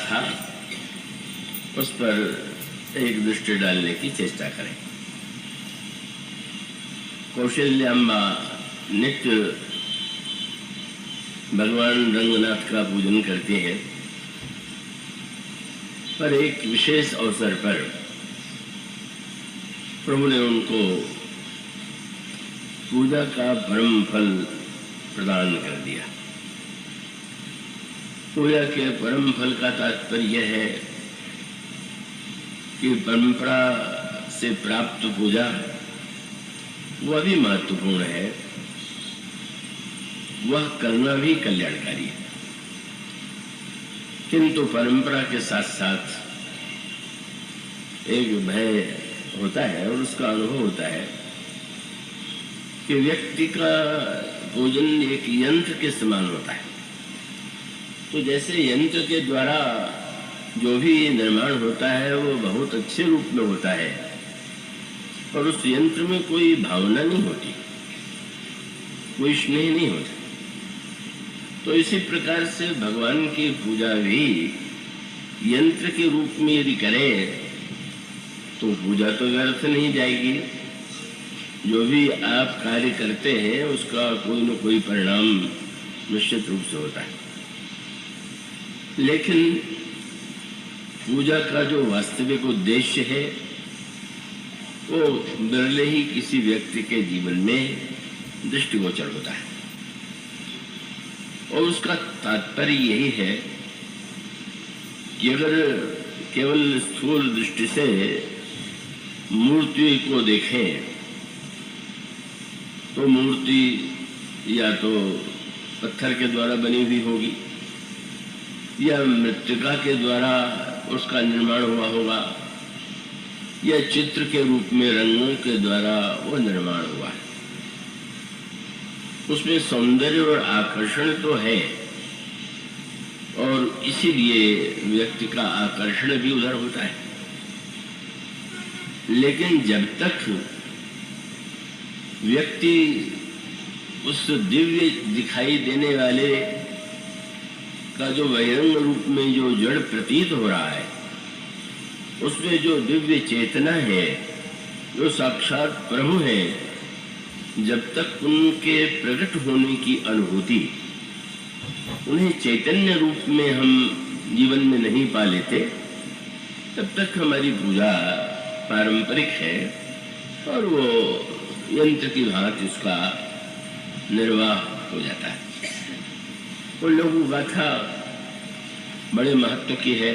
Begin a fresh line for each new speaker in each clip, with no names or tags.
था उस पर एक दृष्टि डालने की चेष्टा करें। कौशल्याम्बा नित्य भगवान रंगनाथ का पूजन करती हैं, पर एक विशेष अवसर पर प्रभु ने उनको पूजा का परम फल प्रदान कर दिया। पूजा के परम फल का तात्पर्य है कि परंपरा से प्राप्त पूजा वह भी महत्वपूर्ण है, वह करना भी कल्याणकारी है, किंतु परंपरा के साथ साथ एक भय होता है और उसका अनुभव होता है कि व्यक्ति का पूजन एक यंत्र के समान होता है। तो जैसे यंत्र के द्वारा जो भी निर्माण होता है वो बहुत अच्छे रूप में होता है, और उस यंत्र में कोई भावना नहीं होती, कोई स्नेह नहीं होता। तो इसी प्रकार से भगवान की पूजा भी यंत्र के रूप में यदि करें तो पूजा तो व्यर्थ नहीं जाएगी। जो भी आप कार्य करते हैं उसका कोई न कोई परिणाम निश्चित रूप से होता है, लेकिन पूजा का जो वास्तविक उद्देश्य है वो बिरले ही किसी व्यक्ति के जीवन में दृष्टिगोचर होता है, और उसका तात्पर्य यही है कि अगर केवल स्थूल दृष्टि से मूर्ति को देखें तो मूर्ति या तो पत्थर के द्वारा बनी हुई होगी या मृत्तिका के द्वारा उसका निर्माण हुआ होगा या चित्र के रूप में रंगों के द्वारा वो निर्माण हुआ है। उसमें सौंदर्य और आकर्षण तो है, और इसीलिए व्यक्ति का आकर्षण भी उधर होता है। लेकिन जब तक व्यक्ति उस दिव्य दिखाई देने वाले का जो बहिरंग रूप में जो जड़ प्रतीत हो रहा है, उसमें जो दिव्य चेतना है, जो साक्षात प्रभु है, जब तक उनके प्रकट होने की अनुभूति उन्हें चैतन्य रूप में हम जीवन में नहीं पा लेते, तब तक हमारी पूजा पारंपरिक है और वो यंत्र की भांति उसका निर्वाह हो जाता है। वो लघु गाथा बड़े महत्व की है,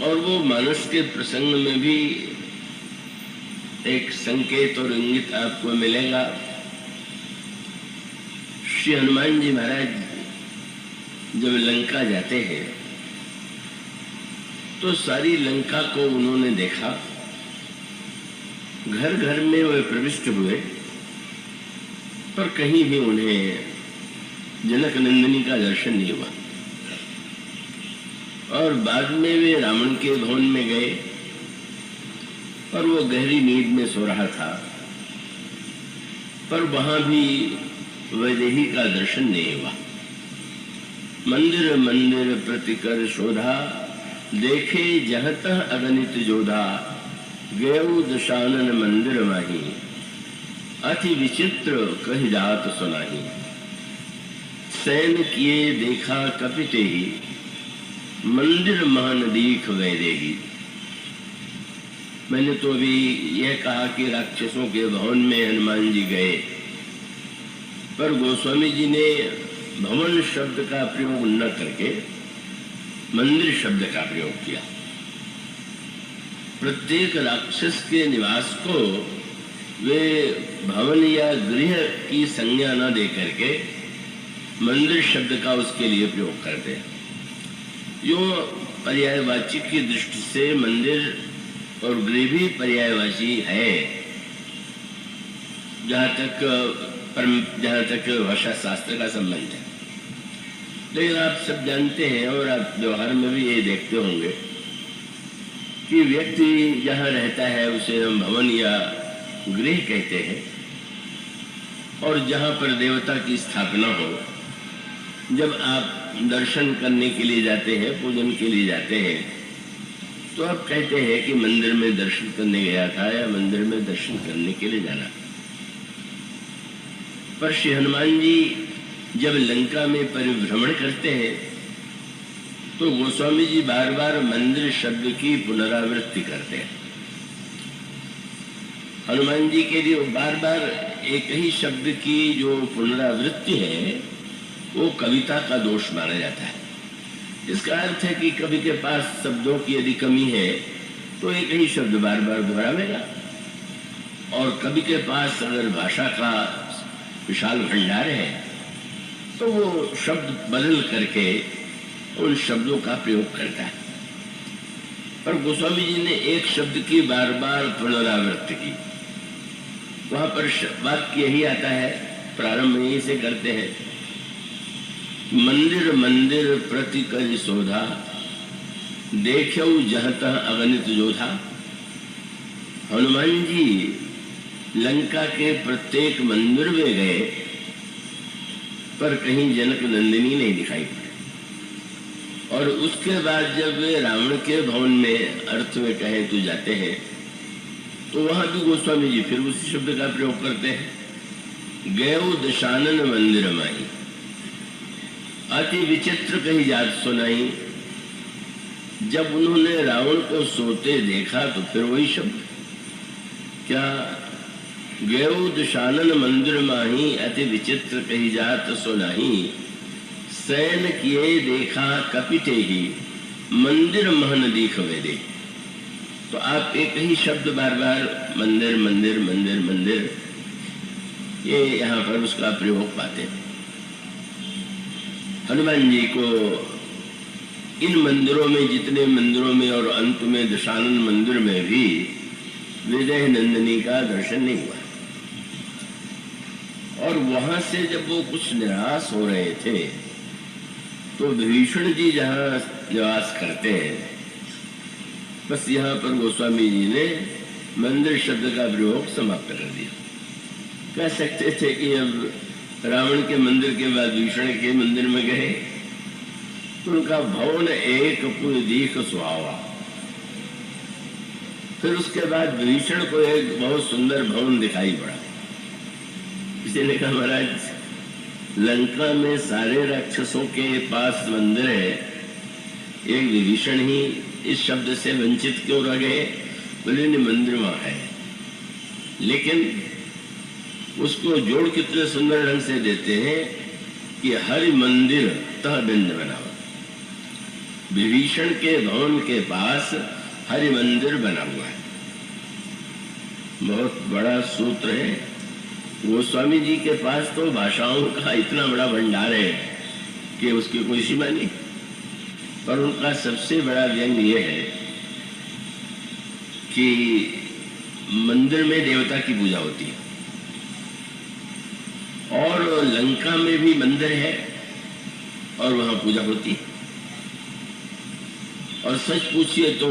और वो मानस के प्रसंग में भी एक संकेत और इंगित आपको मिलेगा। श्री हनुमान जी महाराज जब लंका जाते हैं तो सारी लंका को उन्होंने देखा, घर घर में वे प्रविष्ट हुए, पर कहीं भी उन्हें जनक नंदिनी का दर्शन नहीं हुआ। और बाद में वे रावण के भवन में गए और वो गहरी नींद में सो रहा था, पर वहां भी वैदेही का दर्शन नहीं हुआ। मंदिर मंदिर प्रतिकर शोधा, देखे जहतः अगणित जोधा, गयऊ दशानन मंदिर माही, अति विचित्र कहि जात सुनाही। सैन किए देखा कपिते ही, मंदिर महान दीख वैदेही। मैंने तो अभी यह कहा कि राक्षसों के भवन में हनुमान जी गए, पर गोस्वामी जी ने भवन शब्द का प्रयोग न करके मंदिर शब्द का प्रयोग किया। प्रत्येक राक्षस के निवास को वे भवन या गृह की संज्ञा न दे करके मंदिर शब्द का उसके लिए प्रयोग करते हैं। यूं पर्यायवाची की दृष्टि से मंदिर और गृह भी पर्यायवाची है, जहाँ तक भाषा शास्त्र का संबंध है। लेकिन आप सब जानते हैं और आप व्यवहार में भी ये देखते होंगे कि व्यक्ति जहाँ रहता है उसे हम भवन या गृह कहते हैं, और जहाँ पर देवता की स्थापना हो, जब आप दर्शन करने के लिए जाते हैं, पूजन के लिए जाते हैं, तो आप कहते हैं कि मंदिर में दर्शन करने गया था या मंदिर में दर्शन करने के लिए जाना। पर श्री हनुमान जी जब लंका में परिभ्रमण करते हैं तो गोस्वामी जी बार बार मंदिर शब्द की पुनरावृत्ति करते हैं। हनुमान जी के लिए बार बार एक ही शब्द की जो पुनरावृत्ति है वो कविता का दोष माना जाता है। इसका अर्थ है कि कवि के पास शब्दों की यदि कमी है तो एक ही शब्द बार बार दोहरावेगा, और कवि के पास अगर भाषा का विशाल भंडार है तो वो शब्द बदल करके उन शब्दों का प्रयोग करता है। पर गोस्वामी जी ने एक शब्द की बार बार पुनरावृत्ति की। वहां पर वाक्य यही आता है, प्रारंभ यहीं से करते हैं, मंदिर मंदिर प्रति कज शोधा, देखो जहतः अगणित जोधा। हनुमान जी लंका के प्रत्येक मंदिर में गए पर कहीं जनक नंदिनी नहीं दिखाई पड़ी। और उसके बाद जब वे रावण के भवन में अर्थ में कहे तो जाते हैं तो वहां भी गोस्वामी जी फिर उसी शब्द का प्रयोग करते हैं, गयो दशानन मंदिर माई, अति विचित्र कही जात सुनाई। जब उन्होंने रावण को सोते देखा तो फिर वही शब्द, क्या गयो दशानन मंदिर माही, अति विचित्र कही जात सुनाई। सैन किए देखा कपिते ही, मंदिर महन दीख वेदे। तो आप एक ही शब्द बार बार मंदिर मंदिर मंदिर मंदिर, ये यहाँ पर उसका प्रयोग पाते हैं। हनुमान जी को इन मंदिरों में, जितने मंदिरों में और अंत में दशानन मंदिर में भी विजय नंदिनी का दर्शन नहीं हुआ। और वहां से जब वो कुछ निराश हो रहे थे तो विभीषण जी जहाँ निवास करते हैं, बस यहाँ पर गोस्वामी जी ने मंदिर शब्द का प्रयोग समाप्त कर दिया। कह सकते थे कि अब रावण के मंदिर के बाद विभीषण के मंदिर में गए तो उनका भवन एक पुर दीख सुहावा। फिर उसके बाद विभीषण को एक बहुत सुंदर भवन दिखाई पड़ा। किसी ने कहा, महाराज लंका में सारे राक्षसों के पास मंदिर है, एक विभीषण ही इस शब्द से वंचित क्यों रह गए? बोले नहीं, मंदिर वहां है, लेकिन उसको जोड़ कितने सुंदर ढंग से देते हैं कि हरि मंदिर तह बिंद बना हुआ। विभीषण के भवन के पास हरि मंदिर बना हुआ है। बहुत बड़ा सूत्र है। गोस्वामी जी के पास तो भाषाओं का इतना बड़ा भंडार है कि उसकी कोई सीमा नहीं। पर उनका सबसे बड़ा व्यंग ये है कि मंदिर में देवता की पूजा होती है और लंका में भी मंदिर है और वहां पूजा होती है। और सच पूछिए तो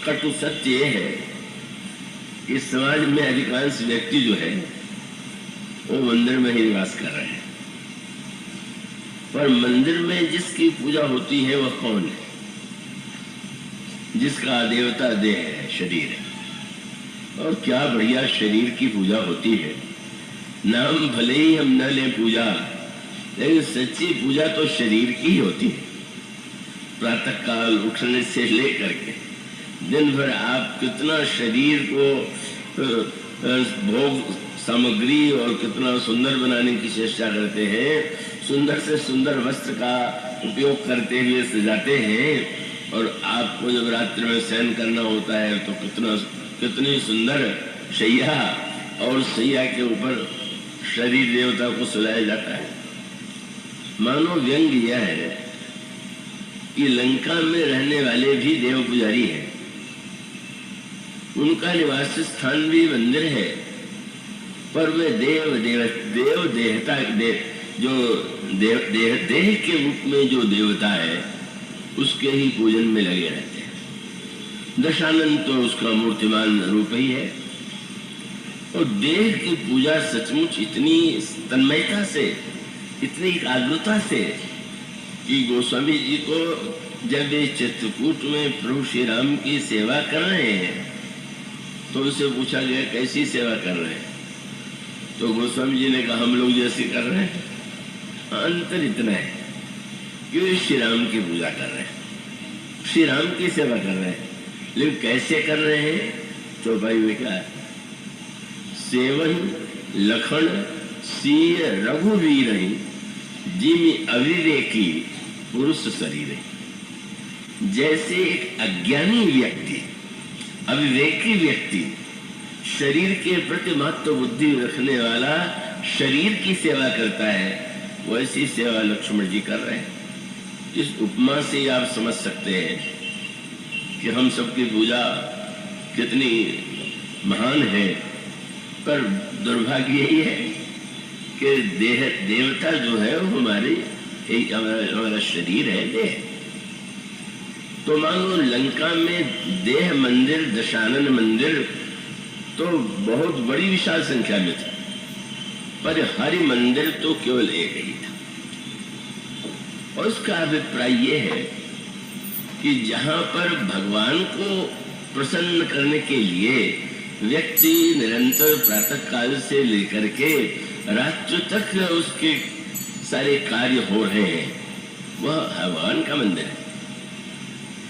कटु सत्य ये है कि समाज में अधिकांश व्यक्ति जो है वो मंदिर में ही निवास कर रहे हैं। पर मंदिर में जिसकी पूजा होती है वह कौन है? जिसका देवता देह है, शरीर है। और क्या बढ़िया शरीर की पूजा होती है। नाम भले ही हम न लें पूजा, लेकिन सच्ची पूजा तो शरीर की ही होती है। प्रातः काल उठने से लेकर के दिन भर आप कितना शरीर को भोग सामग्री और कितना सुंदर बनाने की चेष्टा करते हैं। सुंदर से सुंदर वस्त्र का उपयोग करते हुए सजाते हैं। और आपको जब रात्रि में शयन करना होता है तो कितनी सुंदर शैया, और शैया के ऊपर शरीर देवता को सजाया जाता है। मानो व्यंग यह है कि लंका में रहने वाले भी देव पुजारी हैं। उनका निवास स्थान भी मंदिर है, पर वे देव देहता जो देह के रूप में जो देवता है उसके ही पूजन में लगे रहते हैं। दशानन तो उसका मूर्तिमान रूप ही है। और देह की पूजा सचमुच इतनी तन्मयता से, इतनी एकाग्रता से कि गोस्वामी जी को जब वे चित्रकूट में प्रभु श्री राम की सेवा कर रहे हैं तो उनसे पूछा गया कैसी सेवा कर रहे हैं, तो गोस्वामी जी ने कहा हम लोग जैसे कर रहे हैं। अंतर इतना है कि वे श्री राम की पूजा कर रहे हैं, श्री राम की सेवा कर रहे हैं, लेकिन कैसे कर रहे हैं? तो भाई वे क्या है, सेवन लखन सीय रघुवीर जिमि अविवेकी पुरुष शरीर। जैसे एक अज्ञानी व्यक्ति, अविवेकी व्यक्ति शरीर के प्रति महत्व बुद्धि रखने वाला शरीर की सेवा करता है, वैसी सेवा लक्ष्मण जी कर रहे हैं। इस उपमा से आप समझ सकते हैं कि हम सबकी पूजा कितनी महान है, पर दुर्भाग्य यही है कि देवता जो है वो हमारा शरीर है, देह। तो मान लो लंका में देह मंदिर, दशानन मंदिर तो बहुत बड़ी विशाल संख्या में था, पर हरि मंदिर तो केवल एक ही था। और उसका अभिप्राय ये है कि जहां पर भगवान को प्रसन्न करने के लिए व्यक्ति निरंतर प्रातः काल से लेकर के रात्रि तक उसके सारे कार्य हो रहे हैं, वह भगवान का मंदिर है।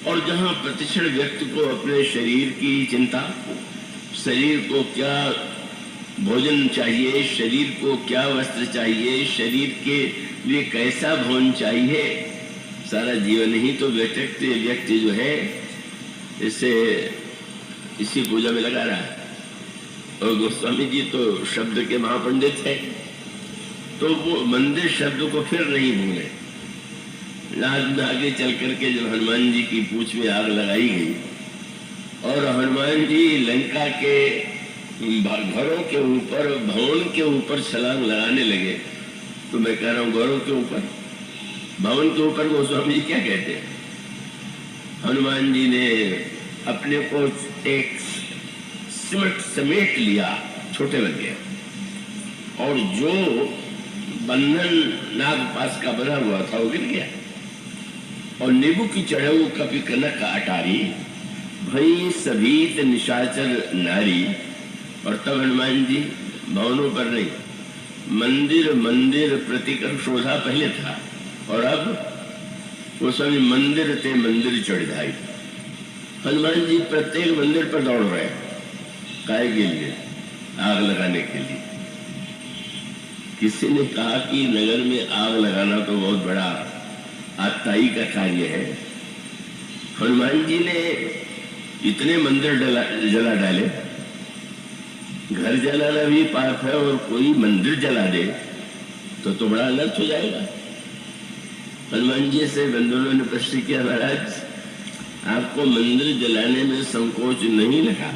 और जहां प्रतिक्षण व्यक्ति को अपने शरीर की चिंता, शरीर को क्या भोजन चाहिए, शरीर को क्या वस्त्र चाहिए, शरीर के लिए कैसा भोजन चाहिए, सारा जीवन ही तो व्यक्ति जो है इसी पूजा में लगा रहा है। और गोस्वामी जी तो शब्द के महापंडित है, तो वो मंदिर शब्द को फिर नहीं भूले। आगे चल करके जब हनुमान जी की पूंछ में आग लगाई गई और हनुमान जी लंका के घरों के ऊपर, भवन के ऊपर छलांग लगाने लगे, तो मैं कह रहा हूँ घरों के ऊपर, भवन के ऊपर गोस्वामी जी क्या कहते हैं? हनुमान जी ने अपने को एक समेट लिया, छोटे बन गए, और जो बंधन नागपाश का बना हुआ था वो गिर गया। और नींबू की चढ़ाऊ कपि कनक अटारी भई सभीत निशाचर नारी। और तब हनुमान जी भवनों पर नहीं, मंदिर प्रतिकर शोधा पहले था, और अब वो सभी मंदिर ते मंदिर चढ़ जाए। हनुमान जी प्रत्येक मंदिर पर दौड़ रहे हैं, काय के लिए? आग लगाने के लिए। किसी ने कहा कि नगर में आग लगाना तो बहुत बड़ा आत्ताई का कार्य है। हनुमान जी ने इतने मंदिर जला डाले, घर जलाना भी पाप है, और कोई मंदिर जला दे तो बड़ा अनर्थ हो जाएगा। हनुमान जी से बंधुओं ने प्रश्न किया, महाराज आपको मंदिर जलाने में संकोच नहीं लगा?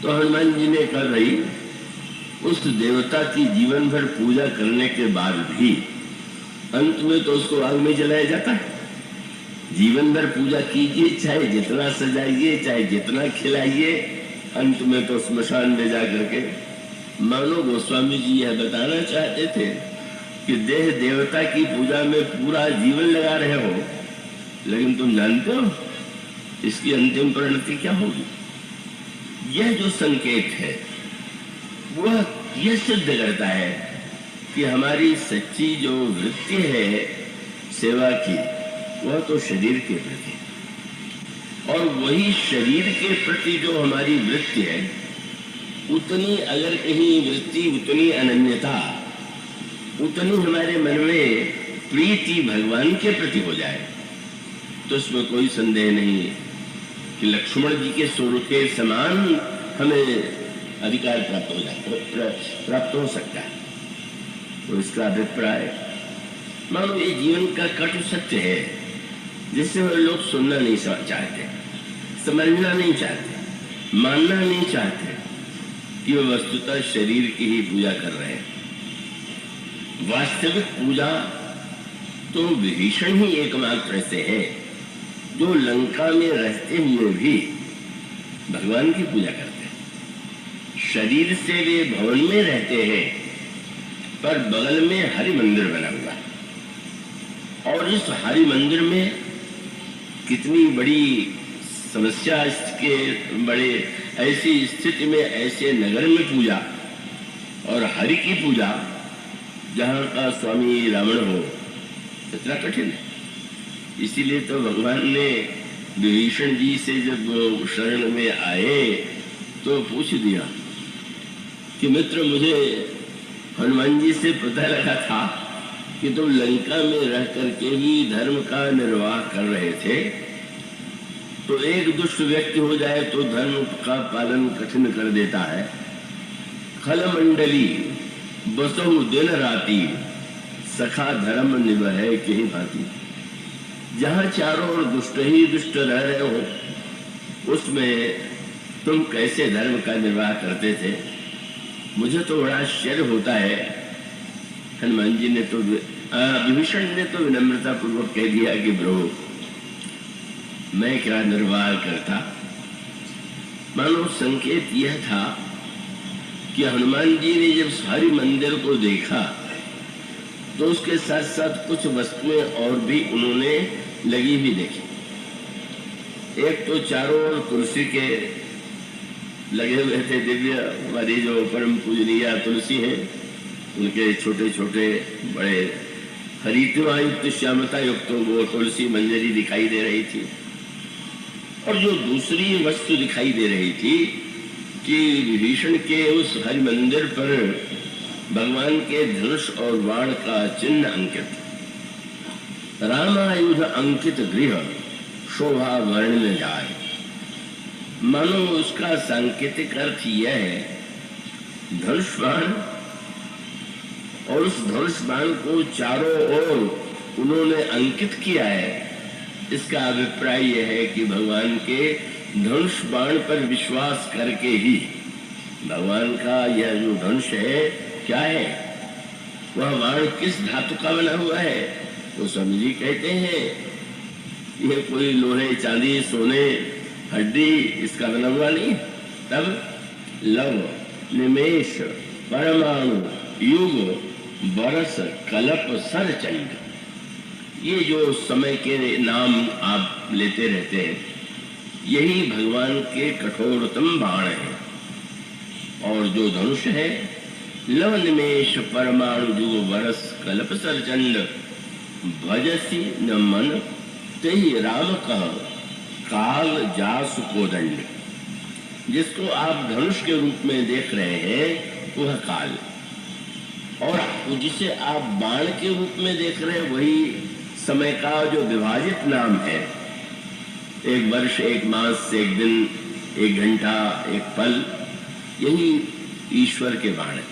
तो हनुमान जी ने कहा, भाई उस देवता की जीवन भर पूजा करने के बाद भी अंत में तो उसको आग में जलाया जाता है। जीवन भर पूजा कीजिए, चाहे जितना सजाइए, चाहे जितना खिलाइए, अंत में तो स्मशान में जा करके। मानो गोस्वामी जी यह बताना चाहते थे कि देह देवता की पूजा में पूरा जीवन लगा रहे हो, लेकिन तुम जानते हो इसकी अंतिम परिणति क्या होगी? यह जो संकेत है वह यह सिद्ध करता है कि हमारी सच्ची जो वृत्ति है सेवा की, वह तो शरीर के प्रति, और वही शरीर के प्रति जो हमारी वृत्ति है, उतनी अगर कहीं वृत्ति, उतनी अनन्यता, उतनी हमारे मन में प्रीति भगवान के प्रति हो जाए, तो इसमें कोई संदेह नहीं कि लक्ष्मण जी के स्वरूप के समान हमें अधिकार प्राप्त हो सकता है। तो इसका अभिप्राय, मानो ये जीवन का कटु सत्य है जिससे लोग सुनना नहीं चाहते, समझना नहीं चाहते, मानना नहीं चाहते कि वे वस्तुतः शरीर की ही पूजा कर रहे हैं। वास्तविक पूजा तो विभीषण ही एकमात्र ऐसे है जो लंका में रहते हुए भी भगवान की पूजा करते हैं। शरीर से वे भवन में रहते हैं, पर बगल में हरि मंदिर बना हुआ है। और इस हरि मंदिर में कितनी बड़ी समस्या के बड़े ऐसी स्थिति में ऐसे नगर में पूजा और हरि की पूजा जहाँ का स्वामी रावण हो, इतना कठिन है। इसीलिए तो भगवान ने विभीषण जी से जब वो शरण में आए तो पूछ दिया कि मित्र, मुझे हनुमान जी से पता लगा था कि तुम लंका में रह करके भी धर्म का निर्वाह कर रहे थे, तो एक दुष्ट व्यक्ति हो जाए तो धर्म का पालन कठिन कर देता है। खल मंडली बसहु दिन राती, सखा धर्म निभै केहि भांति। जहाँ चारों ओर दुष्ट ही दुष्ट रह रहे हो, उसमें तुम कैसे धर्म का निर्वाह करते थे? मुझे तो बड़ा आश्चर्य होता है। हनुमान जी ने तो विभीषण ने तो विनम्रता पूर्वक कह दिया कि प्रभु, मैं क्या निर्वाह करता। मानो संकेत यह था कि हनुमान जी ने जब सारी मंदिर को देखा तो उसके साथ साथ कुछ वस्तुएं और भी उन्होंने लगी हुई देखी। एक तो चारों ओर तुलसी के लगे हुए थे, दिव्य हमारी जो परम पूजनीय तुलसी हैं, उनके छोटे छोटे बड़े हरिद्रा युक्त श्यामता युक्त वो तुलसी मंजरी दिखाई दे रही थी। और जो दूसरी वस्तु दिखाई दे रही थी कि विभीषण के उस हरि मंदिर पर भगवान के धनुष और बाण का चिन्ह अंकित, रामायुध अंकित गृह शोभा वर्ण में जाए। मानो उसका सांकेतिक अर्थ यह है, धनुष बाण, और उस धनुष बाण को चारों ओर उन्होंने अंकित किया है। इसका अभिप्राय यह है कि भगवान के धनुष बाण पर विश्वास करके ही भगवान का यह जो धनुष है क्या है, वह बाण किस धातु का बना हुआ है? तो स्वामी जी कहते हैं यह कोई लोहे चांदी सोने हड्डी इसका बना हुआ नहीं। तब लव निमेष परमाणु युग बरस कल्प सरचंड, ये जो समय के नाम आप लेते रहते हैं, यही भगवान के कठोरतम बाण है। और जो धनुष है, लव निमेष परमाणु युग बरस कल्प सरचंड, भजसी न मन तेहि राम कह काल जासु कोदंड। जिसको आप धनुष के रूप में देख रहे हैं वह काल, और जिसे आप बाण के रूप में देख रहे हैं वही समय का जो विभाजित नाम है। एक वर्ष, एक मास, एक दिन, एक घंटा, एक पल, यही ईश्वर के बाण है।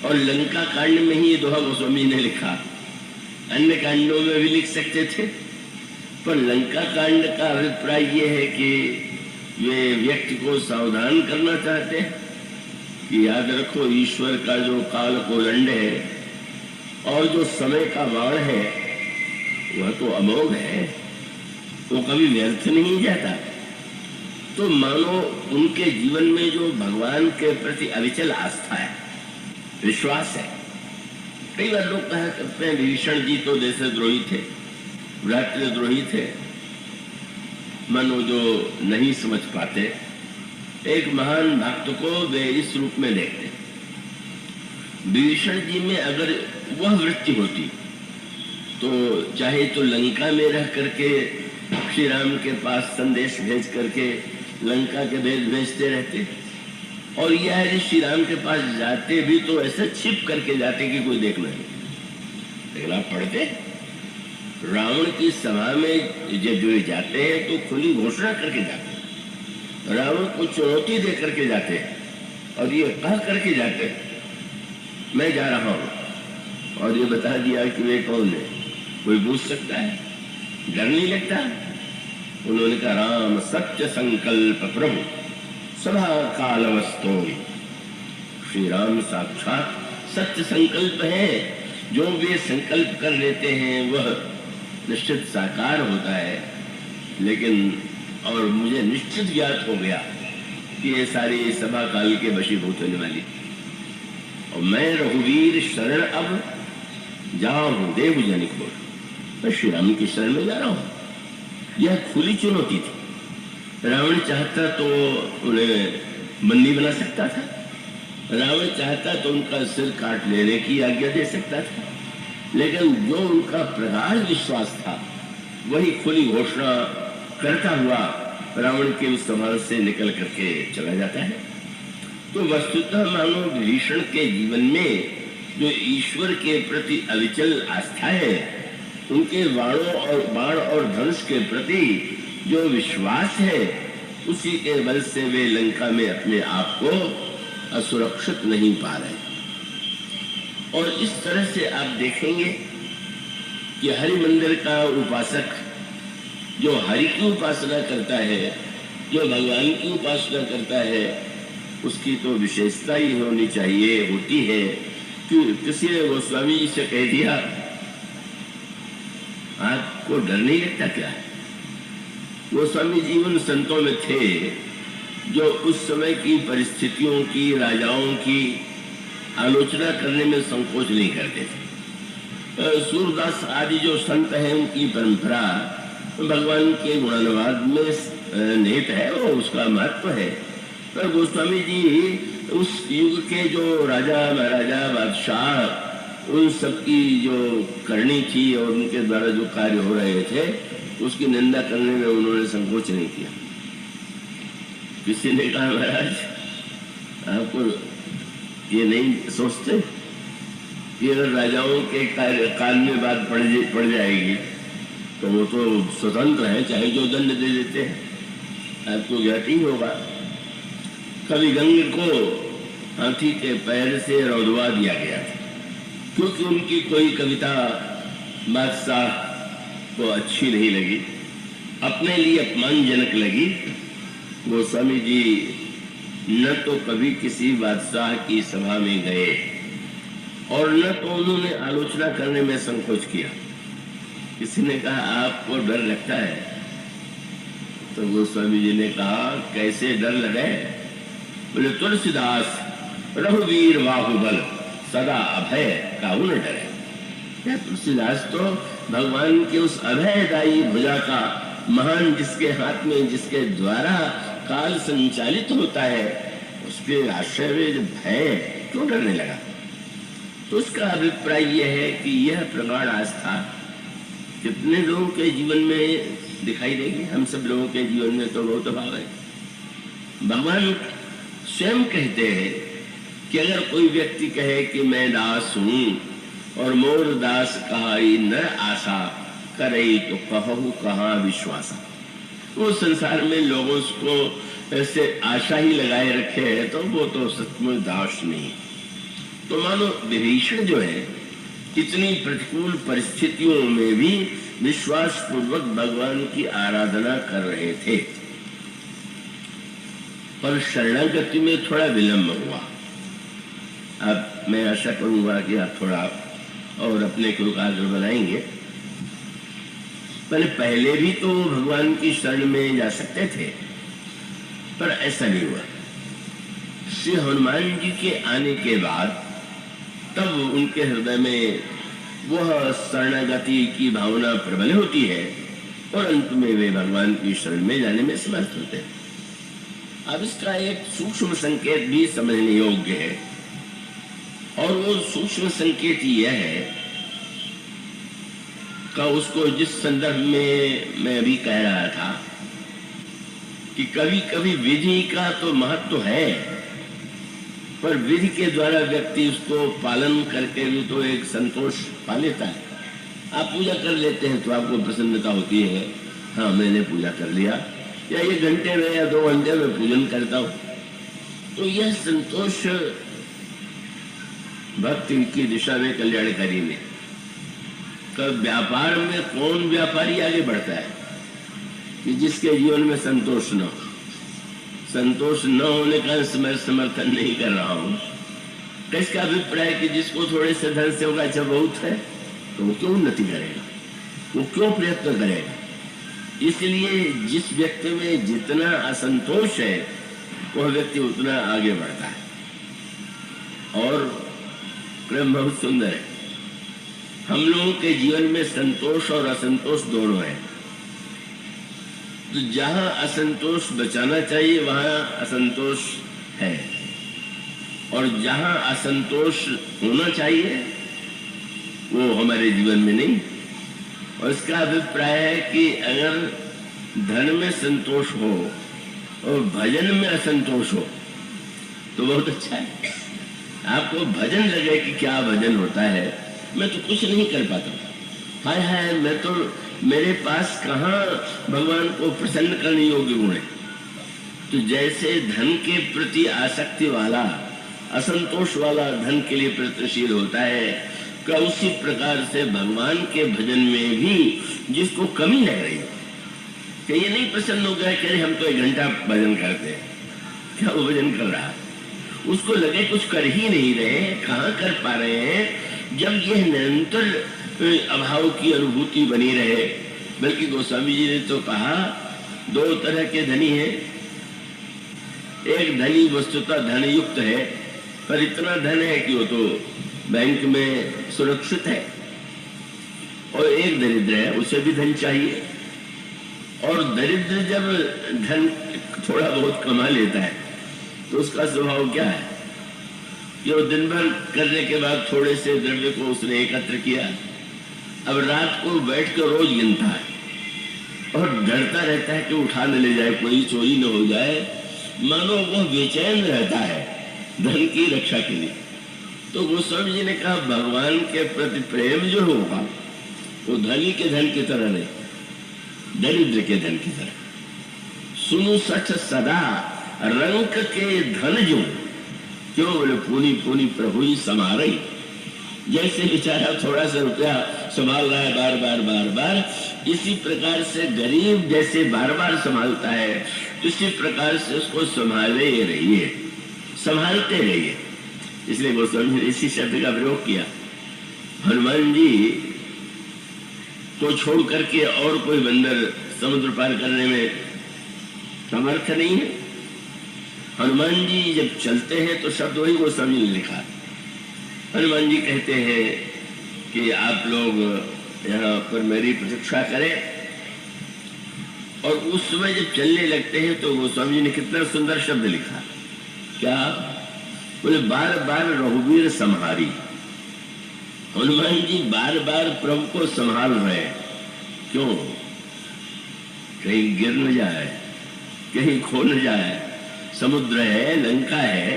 और लंका कांड में ही ये दोहा गोस्वामी ने लिखा, अन्य कांडों में भी लिख सकते थे, पर लंका कांड का अभिप्राय ये है कि वे व्यक्ति को सावधान करना चाहते हैं कि याद रखो ईश्वर का जो काल कोदंड है और जो समय का बाण है वह तो अमोघ है, वो कभी व्यर्थ नहीं जाता। तो मानो उनके जीवन में जो भगवान के प्रति अविचल आस्था है, विश्वास है। कई बार लोग कहा करते हैं विभीषण जी तो देशद्रोही थे, भ्रातृद्रोही थे। मानो जो नहीं समझ पाते एक महान भक्त को वे इस रूप में देखते। विभीषण जी में अगर वह वृत्ति होती तो चाहे तो लंका में रह करके श्री राम के पास संदेश भेज करके लंका के भेद भेजते रहते, और यह है श्री राम के पास जाते भी तो ऐसे छिप करके जाते कि कोई देख नहीं। लेकिन आप पढ़ते रावण की सभा में जब वे जाते हैं तो खुली घोषणा करके जाते, रावण को चुनौती दे करके जाते और ये कह करके जाते मैं जा रहा हूं, और ये बता दिया कि वे कौन है, कोई पूछ सकता है, डर नहीं लगता। उन्होंने कहा राम सत्य संकल्प प्रभु सभा काल वस्तो। श्री राम साक्षात सत्य संकल्प है, जो वे संकल्प कर लेते हैं वह निश्चित साकार होता है। लेकिन और मुझे निश्चित ज्ञात हो गया कि ये सारी सभा काल के वशीभूत होने वाली, और मैं रघुवीर शरण अब जाऊं देव जनिक बोल। मैं श्री राम की शरण में जा रहा हूं। यह खुली चुनौती थी। रावण चाहता तो उन्हें बंदी बना सकता था, रावण चाहता तो उनका सिर काट लेने की आज्ञा दे सकता था, लेकिन जो उनका प्रगाढ़ विश्वास था वही खुली घोषणा करता हुआ रावण के उस सभा से निकल करके चला जाता है। तो वस्तुतः मानो विभीषण के जीवन में जो ईश्वर के प्रति अविचल आस्था है, उनके बाण और धनुष के प्रति जो विश्वास है, उसी के बल से वे लंका में अपने आप को असुरक्षित नहीं पा रहे। और इस तरह से आप देखेंगे कि हरि मंदिर का उपासक जो हरि की उपासना करता है, जो भगवान की उपासना करता है, उसकी तो विशेषता ही होनी चाहिए, होती है कि किसी ने गोस्वामी जी से कह दिया, आपको डर नहीं लगता क्या? गोस्वामी जी उन संतों में थे जो उस समय की परिस्थितियों की, राजाओं की आलोचना करने में संकोच नहीं करते थे। सूरदास आदि जो संत हैं, उनकी परंपरा भगवान के गुणानुवाद में निहित है और उसका महत्व है। पर गोस्वामी जी उस युग के जो राजा महाराजा बादशाह, उन सबकी जो करनी थी और उनके द्वारा जो कार्य हो रहे थे, उसकी निंदा करने में उन्होंने संकोच नहीं किया। किसी ने कहा, महाराज आपको ये नहीं सोचते कि अगर राजाओं के कान में बात पड़ जाएगी तो वो तो स्वतंत्र है, चाहे जो दंड दे देते हैं, आपको ज्ञात ही होगा। कवि गंग को हाथी के पैर से रौंदवा दिया गया था क्योंकि उनकी कोई कविता बादशाह को अच्छी नहीं लगी, अपने लिए अपमानजनक लगी। गोस्वामी जी न तो कभी किसी बादशाह की सभा में गए और न तो उन्होंने आलोचना करने में संकोच किया। किसी ने कहा, आपको डर लगता है? तो गोस्वामी जी ने कहा, कैसे डर लगे? बोले, तुलसीदास रघुवीर बाहुबल सदा अभय काहू न डरे। क्या तुलसीदास तो भगवान के उस अभयदायी भुजा का महान, जिसके हाथ में, जिसके द्वारा काल संचालित होता है, उसके आश्रय में जब है, क्यों डरने लगा? तो उसका अभिप्राय यह है कि यह प्रगाढ़ आस्था कितने लोगों के जीवन में दिखाई देगी। हम सब लोगों के जीवन में तो बहुत अभाव है। भगवान स्वयं कहते हैं कि अगर कोई व्यक्ति कहे कि मैं दास हूं और मोर दास कहाई न आशा करई तो कहू कहाँ विश्वासा। वो संसार में लोगों को ऐसे आशा ही लगाए रखे है तो वो तो सचमुच दास नहीं। तो मानो विभीषण जो है, इतनी प्रतिकूल परिस्थितियों में भी विश्वास पूर्वक भगवान की आराधना कर रहे थे, पर शरणागति में थोड़ा विलंब हुआ। अब मैं आशा करूंगा कि आप थोड़ा और अपने को आगे बढ़ाएंगे। पहले भी तो भगवान की शरण में जा सकते थे, पर ऐसा नहीं हुआ। श्री हनुमान जी के आने के बाद तब उनके हृदय में वह शरणागति की भावना प्रबल होती है और अंत में वे भगवान की शरण में जाने में समर्थ होते हैं। अब इसका एक सूक्ष्म संकेत भी समझने योग्य है, और वो सूक्ष्म संकेत यह है का उसको जिस संदर्भ में मैं अभी कह रहा था कि कभी कभी विधि का तो महत्व है, पर विधि के द्वारा व्यक्ति उसको पालन करके भी तो एक संतोष पा लेता है। आप पूजा कर लेते हैं तो आपको प्रसन्नता होती है, हाँ मैंने पूजा कर लिया, या 1 घंटे में या 2 घंटे में पूजन करता हूँ, तो यह संतोष भक्ति की दिशा में कल्याणकारी में। कब व्यापार में कौन व्यापारी आगे बढ़ता है कि जिसके जीवन में संतोष न हो। संतोष न होने का मैं समर्थन नहीं कर रहा हूँ। इसका अभिप्राय कि जिसको थोड़े से धन से होगा, अच्छा बहुत है, तो वो क्यों उन्नति करेगा, वो क्यों प्रयत्न करेगा। इसलिए जिस व्यक्ति में जितना असंतोष है वह व्यक्ति उतना आगे बढ़ता है। और क्रम बहुत सुंदर है। हम लोगों के जीवन में संतोष और असंतोष दोनों है। तो जहां असंतोष बचाना चाहिए वहां असंतोष है, और जहां असंतोष होना चाहिए वो हमारे जीवन में नहीं। और इसका अभिप्राय है कि अगर धन में संतोष हो और भजन में असंतोष हो तो बहुत अच्छा है। आपको भजन लगे कि क्या भजन होता है, मैं तो कुछ नहीं कर पाता, हाय हाय मैं तो, मेरे पास कहाँ भगवान को प्रसन्न करने योग्य गुण है। तो जैसे धन के प्रति आसक्ति वाला, असंतोष वाला धन के लिए प्रयत्नशील होता है, क्या उसी प्रकार से भगवान के भजन में भी जिसको कमी लग रही हो कि ये नहीं प्रसन्न हो गया कि हम तो 1 घंटा भजन करते हैं, क्या वो भजन कर रहा है, उसको लगे कुछ कर ही नहीं रहे, कहाँ कर पा रहे हैं। जब यह निरंतर अभाव की अनुभूति बनी रहे, बल्कि गोस्वामी जी ने तो कहा 2 तरह के धनी हैं। एक धनी वस्तुतः धन युक्त है, पर इतना धन है कि वो तो बैंक में सुरक्षित है, और एक दरिद्र है, उसे भी धन चाहिए। और दरिद्र जब धन थोड़ा बहुत कमा लेता है तो उसका स्वभाव क्या है कि वो दिन भर करने के बाद थोड़े से द्रव्य को उसने एकत्र किया, अब रात को बैठ कर रोज गिनता है और डरता रहता है कि उठा न ले जाए, कोई चोरी न हो जाए, मानो वो बेचैन रहता है धन की रक्षा के लिए। तो गोस्वामी जी ने कहा भगवान के प्रति प्रेम जो होगा वो धनी के धन की तरह नहीं, दरिद्र के धन की तरह। सुनो सच सदा रंक के धन जो, क्यों बोले पूनी पूनी प्रभु ही समारई। जैसे बेचारा थोड़ा सा रुपया संभाल रहा है बार बार बार बार, इसी प्रकार से गरीब जैसे बार बार संभालता है, इसी प्रकार से उसको संभाले रहिए, संभालते रहिए। इसलिए गोस्वामी ने इसी शब्द का प्रयोग किया। हनुमान जी को छोड़ करके और कोई बंदर समुद्र पार करने में समर्थ नहीं है। हनुमान जी जब चलते हैं तो शब्द वही गोस्वामी ने लिखा। हनुमान जी कहते हैं कि आप लोग यहाँ पर मेरी प्रतीक्षा करें, और उस समय जब चलने लगते हैं तो गोस्वामी जी ने कितना सुंदर शब्द लिखा, क्या बोले बार बार रघुवीर संहारी। हनुमान जी बार बार प्रभु को संभाल रहे हैं, क्यों, कहीं गिर न जाए, कहीं खो न जाए, समुद्र है, लंका है,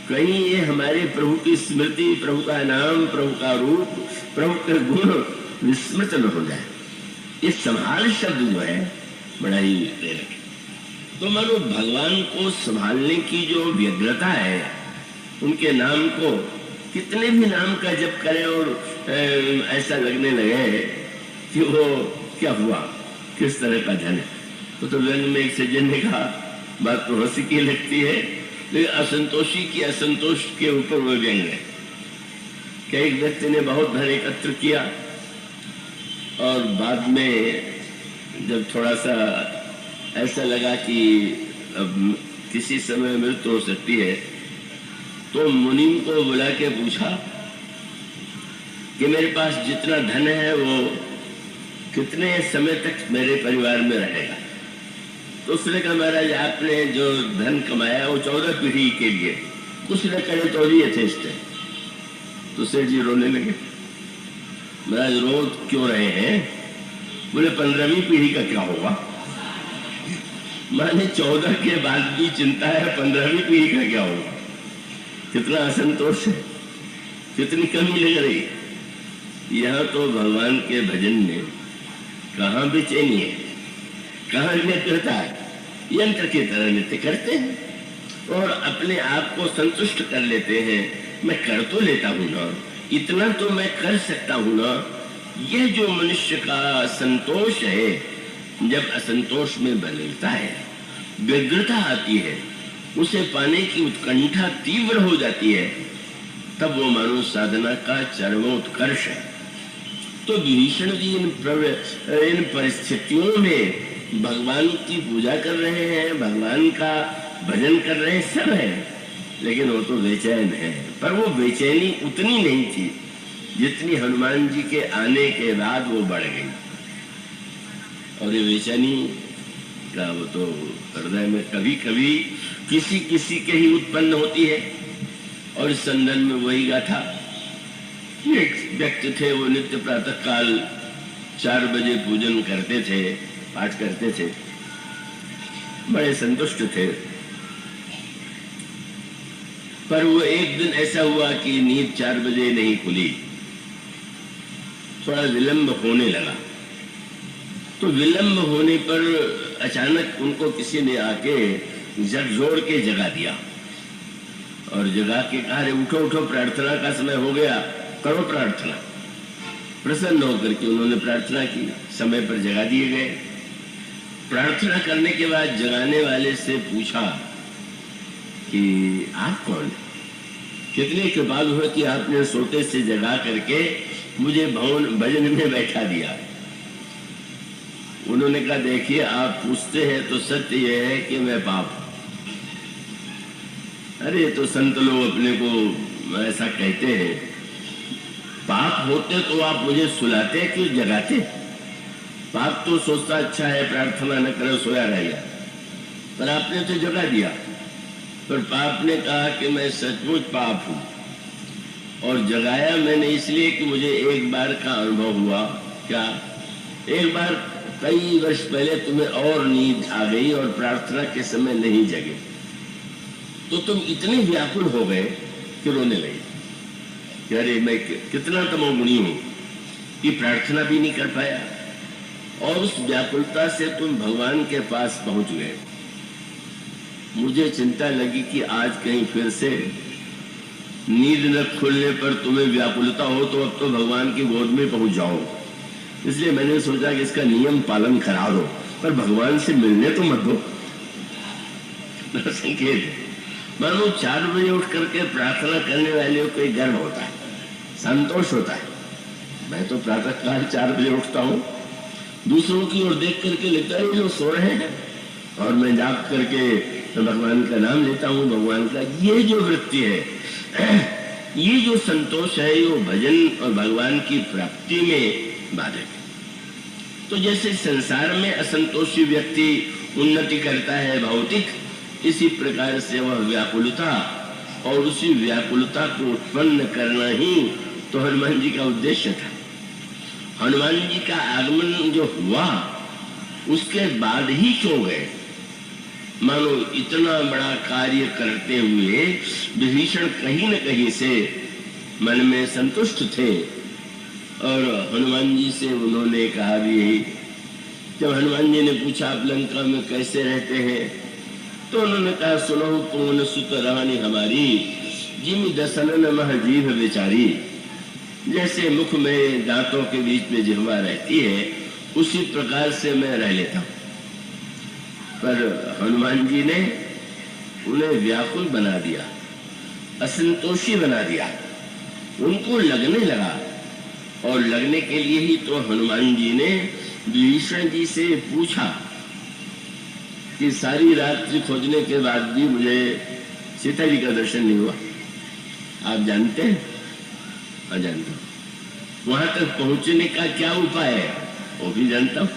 कहीं ये हमारे प्रभु की स्मृति, प्रभु का नाम, प्रभु का रूप, प्रभु के गुण विस्मृत न हो जाए। ये संभाल शब्द जो है बड़ा ही प्रेरक है। तो मानो भगवान को संभालने की जो व्यग्रता है, उनके नाम को कितने भी नाम का जप करें और ऐसा लगने लगे कि वो क्या हुआ, किस तरह का धन है। तो व्यंग में एक सज्जन ने कहा, बात तो हंसी की लगती है, लेकिन असंतोषी की असंतोष के ऊपर वो व्यंग है कि एक व्यक्ति ने बहुत धन एकत्र किया और बाद में जब थोड़ा सा ऐसा लगा कि अब किसी समय मृत्यु हो सकती है, तो मुनीम को बुला के पूछा कि मेरे पास जितना धन है वो कितने समय तक मेरे परिवार में रहेगा। तो उसने कहा महाराज आपने जो धन कमाया वो 14 पीढ़ी के लिए, कुछ न करे तो भी यथेष्ट है। तो सेठ जी रोने लगे, महाराज रो क्यों रहे हैं, बोले 15वीं पीढ़ी का क्या होगा। माने 14 के बाद भी चिंता है, 15वीं पीढ़ी का क्या होगा। कितना असंतोष है, कितनी कमी लग रही है। यहाँ तो भगवान के भजन में कहाँ बेचैनी है, कहाँ व्यग्रता है, यंत्र की तरह नृत्य करते हैं और अपने आप को संतुष्ट कर लेते हैं। मैं कर तो लेता हूँ ना, इतना तो मैं कर सकता हूँ ना। यह जो मनुष्य का संतोष है, जब असंतोष में बदलता है, व्यग्रता आती है, उसे पाने की उत्कंठा तीव्र हो जाती है, तब वो मानव साधना का चरमोत्कर्ष है। तो विभीषण जी इन परिस्थितियों में भगवान की पूजा कर रहे हैं, भगवान का भजन कर रहे हैं, सब है, लेकिन वो तो बेचैन है। पर वो बेचैनी उतनी नहीं थी जितनी हनुमान जी के आने के बाद वो बढ़ गई। और ये बेचैनी का वो तो हृदय में कभी कभी किसी किसी के ही उत्पन्न होती है। और इस संदर्भ में वही गाथा, एक व्यक्ति थे, वो नित्य प्रातः काल 4 बजे पूजन करते थे, पाठ करते थे, बड़े संतुष्ट थे। पर वो एक दिन ऐसा हुआ कि नींद 4 बजे नहीं खुली, थोड़ा विलंब होने लगा। तो विलंब होने पर अचानक उनको किसी ने आके झकझोर के जगा दिया और जगा के कहा, अरे उठो उठो, प्रार्थना का समय हो गया, करो प्रार्थना। प्रसन्न होकर के उन्होंने प्रार्थना की, समय पर जगा दिए गए। प्रार्थना करने के बाद जगाने वाले से पूछा कि आप कौन, कितने कृपालु हो कि आपने सोते से जगा करके मुझे भजन में बैठा दिया। उन्होंने कहा, देखिए आप पूछते हैं तो सत्य यह है कि मैं पाप हूं। अरे तो संत लोग अपने को ऐसा कहते हैं, पाप होते तो आप मुझे सुलाते क्यों जगाते? पाप तो सोचता अच्छा है, प्रार्थना न करे, सोया रहेगा, पर आपने तो जगा दिया। पर पाप ने कहा कि मैं सचमुच पाप हूं और जगाया मैंने इसलिए कि मुझे एक बार का अनुभव हुआ। क्या? एक बार कई वर्ष पहले तुम्हें और नींद आ गई और प्रार्थना के समय नहीं जगे, तो तुम इतने व्याकुल हो गए कि रोने लगे कि अरे मैं कितना तमोगुणी हूं कि प्रार्थना भी नहीं कर पाया। और उस व्याकुलता से तुम भगवान के पास पहुंच गए। मुझे चिंता लगी कि आज कहीं फिर से नींद न खुलने पर तुम्हें व्याकुलता हो तो अब तो भगवान की गोद में पहुंच जाओ। इसलिए मैंने सोचा कि इसका नियम पालन करा दो, पर भगवान से मिलने तो मत दो। संकेत मानो 4 बजे उठ करके प्रार्थना करने वाले को कोई गर्व होता है, संतोष होता है। मैं तो प्रातः काल 4 बजे उठता हूँ, दूसरों की ओर देख करके लगता है ये लोग सो रहे हैं और मैं जाग करके भगवान का नाम लेता हूँ। भगवान का ये जो वृत्ति है, ये जो संतोष है, ये भजन और भगवान की प्राप्ति में बाधक है। तो जैसे संसार में असंतोषी व्यक्ति उन्नति करता है भौतिक, इसी प्रकार से वह व्याकुलता और उसी व्याकुलता को उत्पन्न करना ही तो हनुमान जी का उद्देश्य था। हनुमान जी का आगमन जो हुआ उसके बाद ही क्यों गए? मानो इतना बड़ा कार्य करते हुए विभीषण कहीं न कहीं से मन में संतुष्ट थे। और हनुमान जी से उन्होंने कहा भी यही, जब हनुमान जी ने पूछा आप लंका में कैसे रहते हैं, तो उन्होंने कहा, सुनो पवन सुत रानी हमारी, जिम दसन मह जीभ बेचारी। जैसे मुख में दांतों के बीच में जिह्वा रहती है, उसी प्रकार से मैं रह लेता हूं। पर हनुमान जी ने उन्हें व्याकुल बना दिया, असंतोषी बना दिया। उनको लगने लगा, और लगने के लिए ही तो हनुमान जी ने विभीषण जी से पूछा कि सारी रात्रि खोजने के बाद भी मुझे सीता जी का दर्शन नहीं हुआ। आप जानते हैं? हाँ जानता हूं। वहां तक पहुंचने का क्या उपाय है वो भी जानता हूं,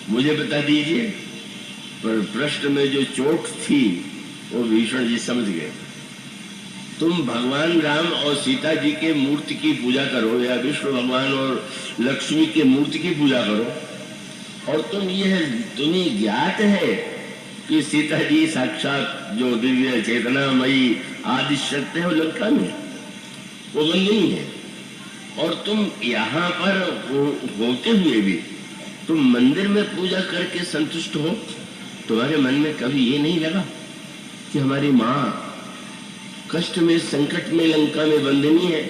मुझे बता दीजिए। पर प्रश्न में जो चोट थी वो विभीषण जी समझ गए। तुम भगवान राम और सीता जी के मूर्ति की पूजा करो या विष्णु भगवान और लक्ष्मी के मूर्ति की पूजा करो, और तुम्हें ज्ञात है कि सीता जी साक्षात जो दिव्य चेतनामयी आदि शक्ति है वो लंका में, वो वंदनीय है। और तुम यहाँ पर होते हुए भी तुम मंदिर में पूजा करके संतुष्ट हो। तुम्हारे मन में कभी ये नहीं लगा कि हमारी माँ कष्ट में, संकट में लंका में वंदनीय है?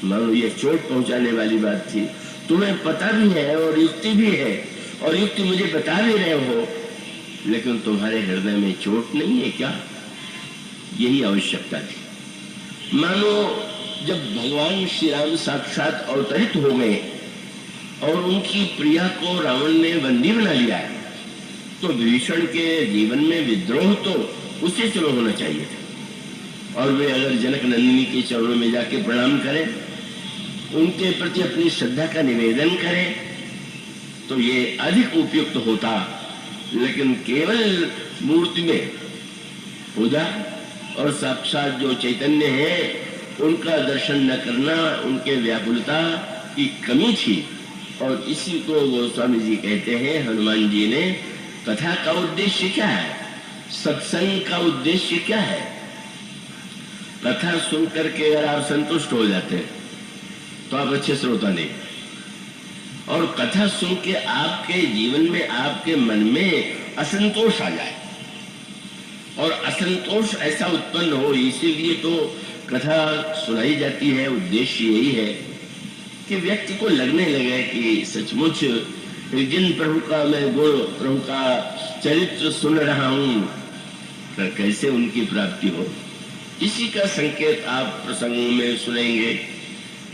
मानो ये चोट पहुंचाने वाली बात थी। तुम्हें पता भी है और युक्ति भी है, और युक्ति मुझे बता भी रहे हो, लेकिन तुम्हारे हृदय में चोट नहीं है क्या? यही आवश्यकता थी। मानो जब भगवान श्री राम साक्षात अवतरित हो गए और उनकी प्रिया को रावण ने बंदी बना लिया है, तो विभीषण के जीवन में विद्रोह तो उससे शुरू होना चाहिए था। और वे अगर जनक नंदिनी के चरणों में जाके प्रणाम करें उनके प्रति अपनी श्रद्धा का निवेदन करें तो ये अधिक उपयुक्त होता। लेकिन केवल मूर्ति में पूजा और साक्षात जो चैतन्य है उनका दर्शन न करना उनके व्याकुलता की कमी थी। और इसी को गोस्वामी जी कहते हैं, हनुमान जी ने, कथा का उद्देश्य क्या है, सत्संग का उद्देश्य क्या है। कथा सुन करके अगर आप संतुष्ट हो जाते हैं तो आप अच्छे श्रोता नहीं। और कथा सुन के आपके जीवन में, आपके मन में असंतोष आ जाए और असंतोष ऐसा उत्पन्न हो, इसीलिए तो कथा सुनाई जाती है। उद्देश्य यही है कि व्यक्ति को लगने लगे कि सचमुच जिन प्रभु का मैं गुण, प्रभु का चरित्र सुन रहा हूं, पर कैसे उनकी प्राप्ति हो। इसी का संकेत आप प्रसंग में सुनेंगे।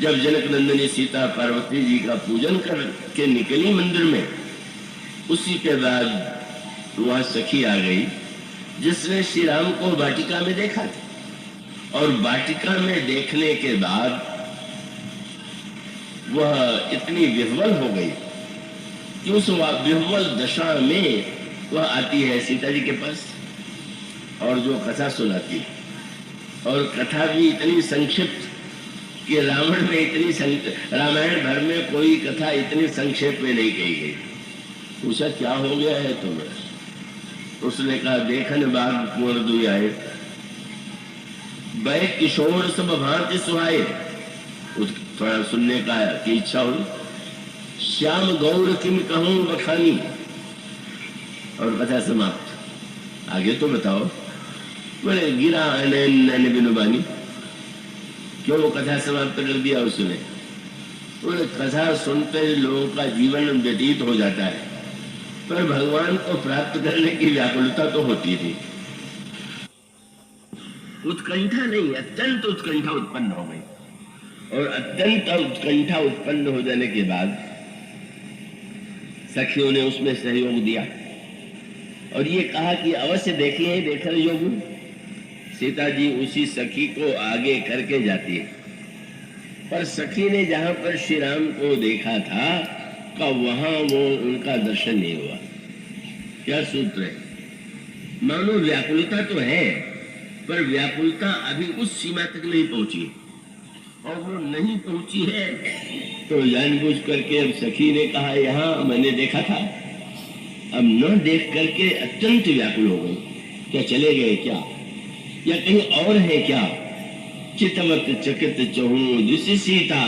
जब जनक नंदिनी सीता पार्वती जी का पूजन करके निकली मंदिर में, उसी के बाद वह सखी आ गई जिसने श्री राम को वाटिका में देखा था। और वाटिका में देखने के बाद वह इतनी विह्वल हो गई कि उस विह्वल दशा में वह आती है सीता जी के पास और जो कथा सुनाती है। और कथा भी इतनी संक्षिप्त कि रामायण रामायण भर में कोई कथा इतनी संक्षेप में नहीं कही गई। पूछा क्या हो गया है तुम्हें? उसने कहा देखन बाग कुंवर दुई आए, बै किशोर सब भांति सुहाए। थोड़ा सुनने का की इच्छा हुई। श्याम गौर किम कहूं बखानी। और कथा समाप्त। आगे तो बताओ। बोले गिरा नैन बिनुबानी। क्यों वो कथा समाप्त कर दिया उसने? बोले कथा सुनते लोगों का जीवन व्यतीत हो जाता है, पर भगवान को प्राप्त करने की व्याकुलता तो होती थी। उत्कंठा नहीं, अत्यंत उत्कंठा उत्पन्न हो गई। और अत्यंत उत्कंठा उत्पन्न हो जाने के बाद सखियों ने उसमें सहयोग दिया और ये कहा कि अवश्य देखिए, देखने योग्य। सीता जी उसी सखी को आगे करके जाती है, पर सखी ने जहां पर श्री राम को देखा था का वहां वो उनका दर्शन नहीं हुआ। क्या सूत्र है? मानो व्याकुलता तो है, पर व्याकुलता अभी उस सीमा तक नहीं पहुंची। और वो नहीं पहुंची है तो जानबूझ करके अब सखी ने कहा यहाँ मैंने देखा था। अब न देख करके अत्यंत व्याकुल हो गई। क्या चले गए क्या, या कहीं और है क्या? चितवत चकित चहूं दिशि सीता,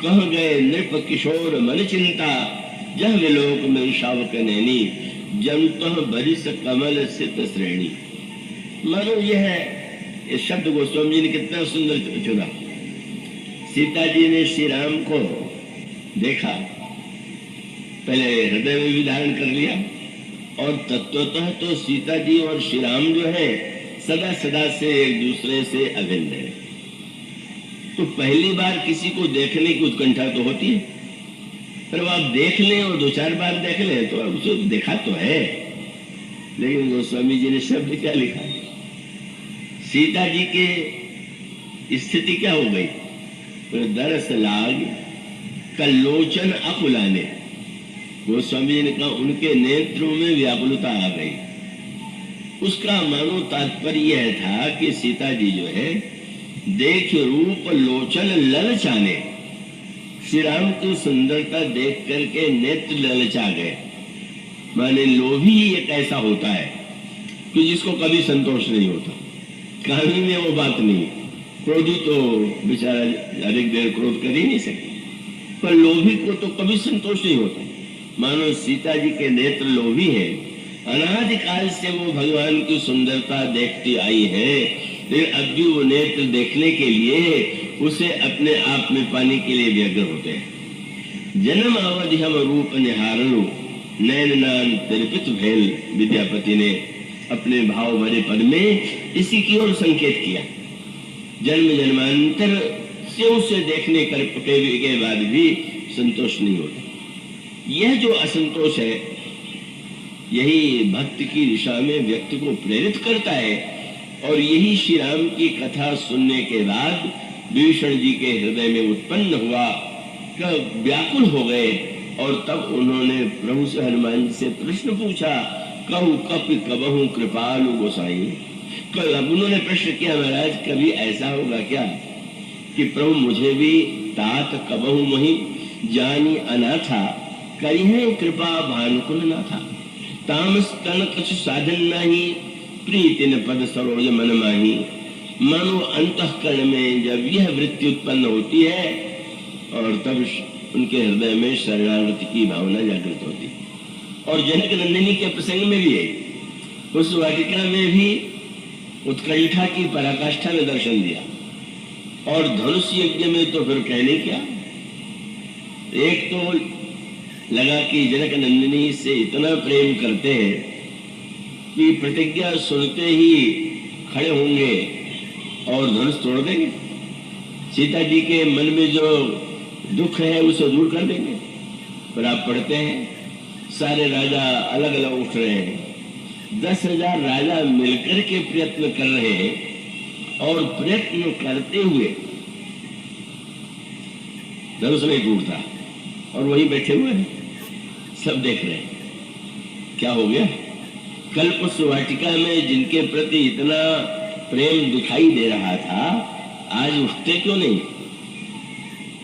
कह गए नृप किशोर मन चिंता। जह विलोक में शावक नैनी, जमतः बरिस कमल सित श्रेणी। मानो यह है, ये शब्द गोस्वामी जी ने कितना सुंदर चुना। सीता जी ने श्री राम को देखा, पहले हृदय में भी धारण कर लिया, और तत्वतः तो सीता जी और श्री राम जो है सदा सदा से एक दूसरे से अभिन्न है। तो पहली बार किसी को देखने की उत्कंठा तो होती है, पर आप देख लें और दो चार बार देख लें तो उसे देखा तो है। लेकिन गोस्वामी जी ने शब्द क्या लिखा? सीता जी के स्थिति क्या हो गई? दरस लाग कल्लोचन अकुलाने। गोस्वामी जी ने कहा उनके नेत्रों में व्याकुलता आ गई। उसका मानो तात्पर्य यह था कि सीता जी जो है देख रूप लोचन ललचाने, श्री राम की सुंदरता देख करके नेत्र ललचा गए। माने लोभी एक ऐसा होता है कि जिसको कभी संतोष नहीं होता। कहानी में वो बात नहीं। क्रोधी तो बेचारा अधिक देर क्रोध कर ही नहीं सकते, पर लोभी को तो कभी संतोष नहीं होता। मानो सीता जी के नेत्र लोभी है। अनादिकाल से वो भगवान की सुंदरता देखती आई है, लेकिन अब भी वो नेत्र देखने के लिए उसे अपने आप में पाने के लिए व्यग्र होते हैं। जन्म अवधि हम रूप निहारनु, नैन नान तिरपित भेल। विद्यापति ने अपने भाव भरे पद में इसी की ओर संकेत किया। जन्म जन्मांतर से उसे देखने के बाद भी संतोष नहीं होता। यह जो असंतोष है, यही भक्ति की दिशा में व्यक्ति को प्रेरित करता है। और यही श्री राम की कथा सुनने के बाद विभीषण जी के हृदय में उत्पन्न हुआ, कब व्याकुल हो गए। और तब उन्होंने प्रभु से, हनुमान जी से प्रश्न पूछा, कहु कपि कबहु कृपालु गोसाई। कल अब उन्होंने प्रश्न किया, महाराज कभी ऐसा होगा क्या कि प्रभु मुझे भी तात कबहु मोहि जानी अनाथा, करी है कृपा भानुकुल ना था। तामस तन कछु साधन नहीं, प्रीति न पद सरोज मन माही। मानो अंतःकरण में जब यह वृत्ति उत्पन्न होती है और तब उनके हृदय में शरणागति की भावना जागृत होती है। और जनक नंदिनी के प्रसंग में भी है, उस वाटिका में भी उत्कंठा की पराकाष्ठा में दर्शन दिया। और धनुष यज्ञ में तो फिर कहने क्या, एक तो लगा कि जनक नंदिनी से इतना प्रेम करते हैं कि प्रतिज्ञा सुनते ही खड़े होंगे और धनुष तोड़ देंगे, सीता जी के मन में जो दुख है उसे दूर कर देंगे। पर आप पढ़ते हैं सारे राजा अलग अलग उठ रहे हैं, 10,000 राजा मिलकर के प्रयत्न कर रहे हैं और प्रयत्न करते हुए धनुष नहीं टूटता और वही बैठे हुए हैं, सब देख रहे हैं। क्या हो गया? कल उस वाटिका में जिनके प्रति इतना प्रेम दिखाई दे रहा था, आज उठते क्यों नहीं?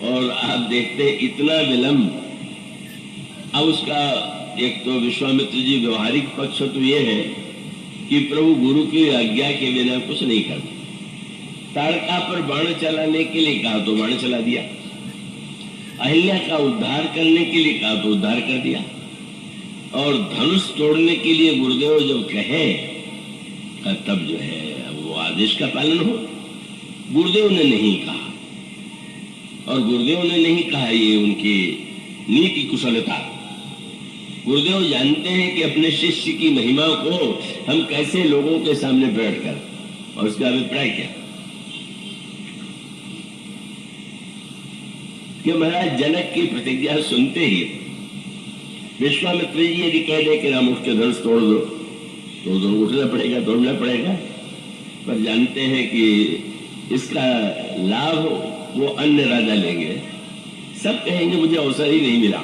और आप देखते इतना विलंब। अब उसका एक तो विश्वामित्र जी व्यवहारिक पक्ष तो ये है कि प्रभु गुरु की आज्ञा के बिना कुछ नहीं करते। ताड़का पर बाण चलाने के लिए कहा तो बाण चला दिया, अहिल्या का उद्धार करने के लिए कहा तो उद्धार कर दिया, और धनुष तोड़ने के लिए गुरुदेव जब कहे तब जो है वो आदेश का पालन हो। गुरुदेव ने नहीं कहा, और गुरुदेव ने नहीं कहा ये उनकी नीति कुशलता। गुरुदेव जानते हैं कि अपने शिष्य की महिमा को हम कैसे लोगों के सामने बैठकर, और उसका अभिप्राय क्या कि महाराज जनक की प्रतिज्ञा सुनते ही विश्वामित्र जी यदि कह दे कि राम उठ के धनुष तोड़ दो तो उठना पड़ेगा, तोड़ना पड़ेगा। पर जानते हैं कि इसका लाभ वो अन्य राजा लेंगे, सब कहेंगे मुझे अवसर ही नहीं मिला,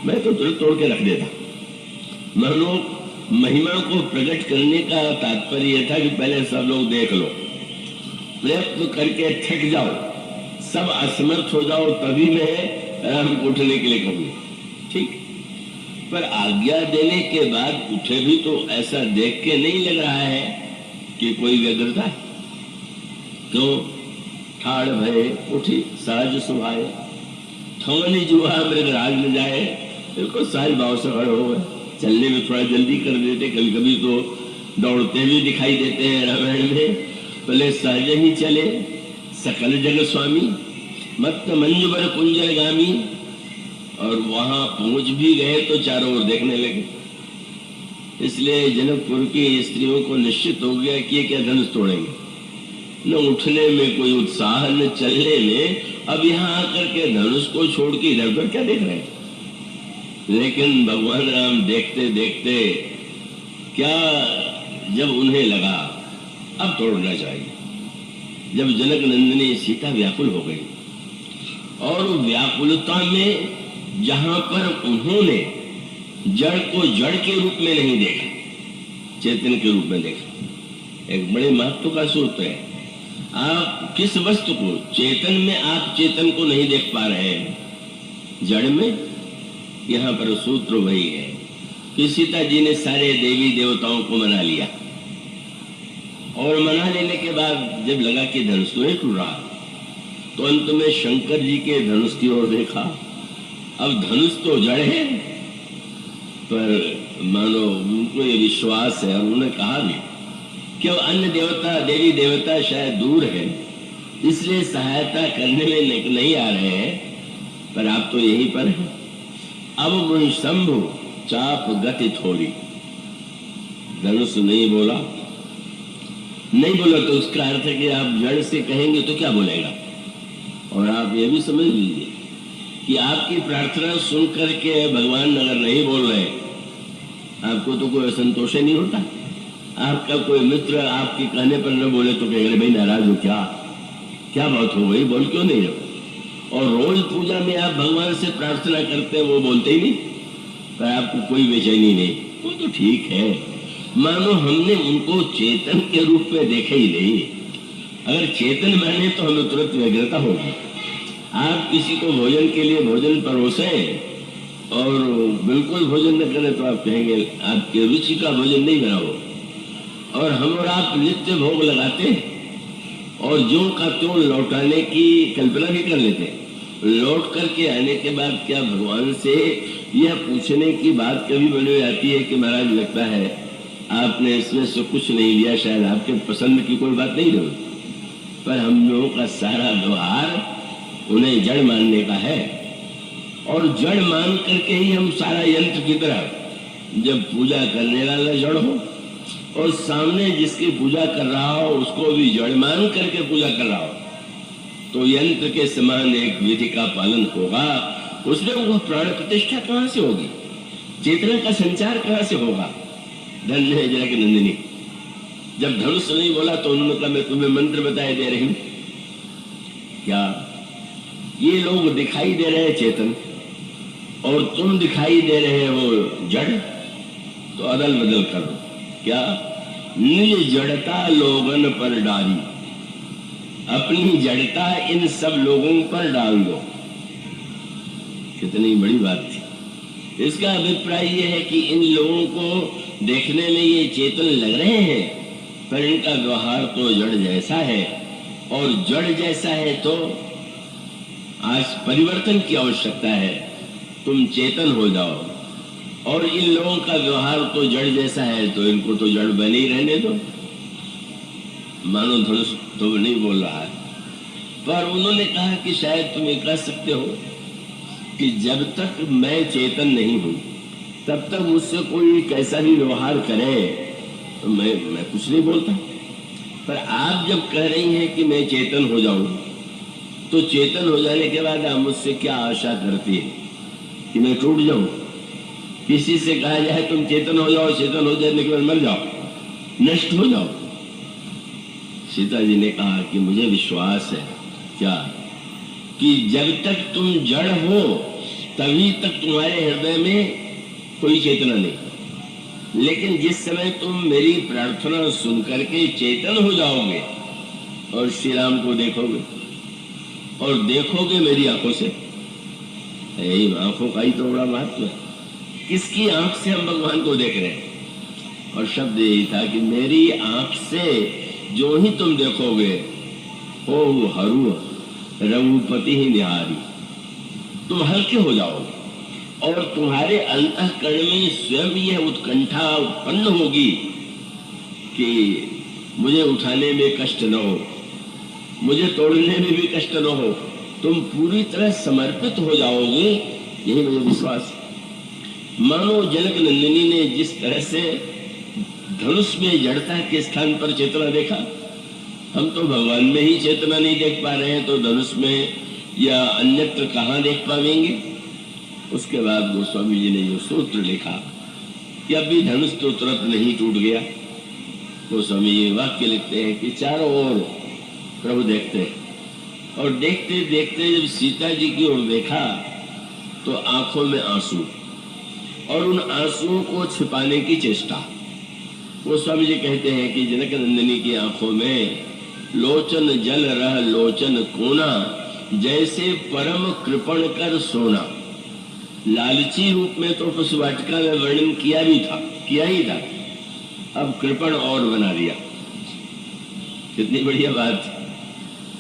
मैं तो तुरंत तोड़ के रख देता। मानो महिमा को प्रकट करने का तात्पर्य यह था कि पहले सब लोग देख लो, प्रयत्न करके थक जाओ, सब असमर्थ हो जाओ, तभी मैं राम को उठने के लिए कहूँगा। ठीक, पर आज्ञा देने के बाद उठे भी तो ऐसा देख के नहीं लग रहा है कि कोई व्यग्रता है। क्यों? ठाड़ भय उठी सहज सुभाए, ठवनी जुआ मृगराज न जाए। बिल्कुल सहज भाव से खड़े हो गए, चलने में थोड़ा जल्दी कर देते, कभी कभी तो दौड़ते भी दिखाई देते हैं रामायण में। पहले सहज ही चले, सकल जग स्वामी मत मंजु बर कुंजर गामी। और वहां पहुंच भी गए तो चारों ओर देखने लगे। इसलिए जनकपुर की स्त्रियों को निश्चित हो गया कि ये क्या धनुष तोड़ेंगे। न उठने में कोई उत्साह, न चलने में। अब यहाँ आकर के धनुष को छोड़ के इधर उधर क्या देख रहे हैं? लेकिन भगवान राम देखते देखते क्या, जब उन्हें लगा अब तोड़ना चाहिए, जब जनक नंदिनी सीता व्याकुल हो गई, और व्याकुलता में जहां पर उन्होंने जड़ को जड़ के रूप में नहीं देखा, चेतन के रूप में देखा। एक बड़े महत्व का सूत्र है। आप किस वस्तु को, चेतन में आप चेतन को नहीं देख पा रहे हैं, जड़ में। यहाँ पर सूत्र वही है कि सीता जी ने सारे देवी देवताओं को मना लिया, और मना लेने के बाद जब लगा कि धनुष तो नहीं टूट रहा, तो अंत में शंकर जी के धनुष की ओर देखा। अब धनुष तो जड़ है, पर मानो उनको ये विश्वास है, और उन्होंने कहा भी कि अन्य देवता, देवी देवता शायद दूर है, इसलिए सहायता करने में नहीं आ रहे हैं, पर आप तो यहीं पर हैं। अब मुझ शंभु चाप गति थोड़ी, धनुष नहीं बोला। नहीं बोला तो उसका अर्थ है कि आप जड़ से कहेंगे तो क्या बोलेगा। और आप ये भी समझ लीजिए कि आपकी प्रार्थना सुन करके भगवान अगर नहीं बोल रहे, आपको तो कोई असंतोष नहीं होता। आपका कोई मित्र आपके कहने पर न बोले तो कहेगा भाई नाराज हो क्या, क्या बात हो गई, बोल क्यों नहीं रहे? और रोज पूजा में आप भगवान से प्रार्थना करते हैं, वो बोलते ही नहीं, पर आपको कोई बेचैनी नहीं। वो तो ठीक है, मानो हमने उनको चेतन के रूप में देखा ही नहीं। अगर चेतन माने तो हमें तुरंत व्यग्रता होगी। आप किसी को भोजन के लिए भोजन परोसे और बिल्कुल भोजन न करें तो आप कहेंगे आपके रुचि का भोजन नहीं बना हो। और हम और आप नित्य भोग लगाते और ज्यों का त्यों लौटाने की कल्पना भी कर लेते। लौट करके आने के बाद क्या भगवान से यह पूछने की बात कभी बनी जाती है कि महाराज लगता है आपने इसमें से कुछ नहीं लिया, शायद आपके पसंद की कोई बात नहीं रही। पर हम लोगों का सारा व्यवहार उन्हें जड़ मानने का है, और जड़ मान करके ही हम सारा यंत्र की तरह, जब पूजा करने वाला जड़ हो और सामने जिसकी पूजा कर रहा हो उसको भी जड़ मान करके पूजा कर रहा हो, तो यंत्र के समान एक विधि का पालन होगा। उसमें वो प्राण प्रतिष्ठा कहाँ से होगी, चेतना का संचार कहाँ से होगा? धन्य है जनक नंदिनी। जब धनुष नहीं बोला तो उन्होंने कहा मैं तुम्हें मंत्र बताए दे रही हूं। क्या ये लोग दिखाई दे रहे हैं चेतन और तुम दिखाई दे रहे हो जड़, तो अदल बदल कर दो। क्या निज जड़ता लोगन पर डाली, अपनी जड़ता इन सब लोगों पर डाल दो। कितनी बड़ी बात थी। इसका अभिप्राय यह है कि इन लोगों को देखने में ये चेतन लग रहे हैं, पर इनका व्यवहार तो जड़ जैसा है, और जड़ जैसा है तो आज परिवर्तन की आवश्यकता है। तुम चेतन हो जाओ, और इन लोगों का व्यवहार तो जड़ जैसा है तो इनको तो जड़ बने ही रहने दो। मानो धनुष तो नहीं बोल रहा है, पर उन्होंने कहा कि शायद तुम ये कह सकते हो कि जब तक मैं चेतन नहीं हूं तब तक मुझसे कोई कैसा भी व्यवहार करे तो मैं कुछ नहीं बोलता। पर आप जब कह रही हैं कि मैं चेतन हो जाऊं, तो चेतन हो जाने के बाद आप मुझसे क्या आशा करती है कि मैं टूट जाऊं? किसी से कहा जाए तुम चेतन हो जाओ, चेतन हो जाने के बाद मर जाओ, नष्ट हो जाओ। सीता जी ने कहा कि मुझे विश्वास है क्या कि जब तक तुम जड़ हो तभी तक तुम्हारे हृदय में कोई चेतना नहीं, लेकिन जिस समय तुम मेरी प्रार्थना सुन करके चेतन हो जाओगे और श्री राम को देखोगे और देखोगे मेरी आंखों से, यही आंखों का ही तो बड़ा महत्व है। किसकी आंख से हम भगवान को देख रहे हैं? और शब्द यही था कि मेरी आंख से जो ही तुम देखोगे हो हरू रघुपति ही निहारी, तुम हल्के हो जाओगे और तुम्हारे अंतःकरण में स्वयं यह उत्कंठा उत्पन्न होगी कि मुझे उठाने में कष्ट न हो, मुझे तोड़ने में भी कष्ट न हो। तुम पूरी तरह समर्पित हो जाओगे, यही मुझे विश्वास है। मानो जनक नंदिनी ने जिस तरह से धनुष में जड़ता के स्थान पर चेतना देखा, हम तो भगवान में ही चेतना नहीं देख पा रहे हैं, तो धनुष में या अन्यत्र कहाँ देख पाएंगे? उसके बाद गोस्वामी जी ने जो सूत्र लिखा कि अभी धनुष तो तुरंत नहीं टूट गया। गोस्वामी जी वाक्य लिखते हैं कि चारों ओर प्रभु देखते हैं, और देखते देखते जब सीता जी की ओर देखा तो आंखों में आंसू, और उन आंसुओं को छिपाने की चेष्टा। गोस्वामी जी कहते हैं कि जनक नंदिनी की आंखों में लोचन जल रह लोचन कोना, जैसे परम कृपण कर सोना। लालची रूप में तो उस वाटिका में वर्णन किया ही था, अब कृपण और बना दिया। कितनी बढ़िया बात।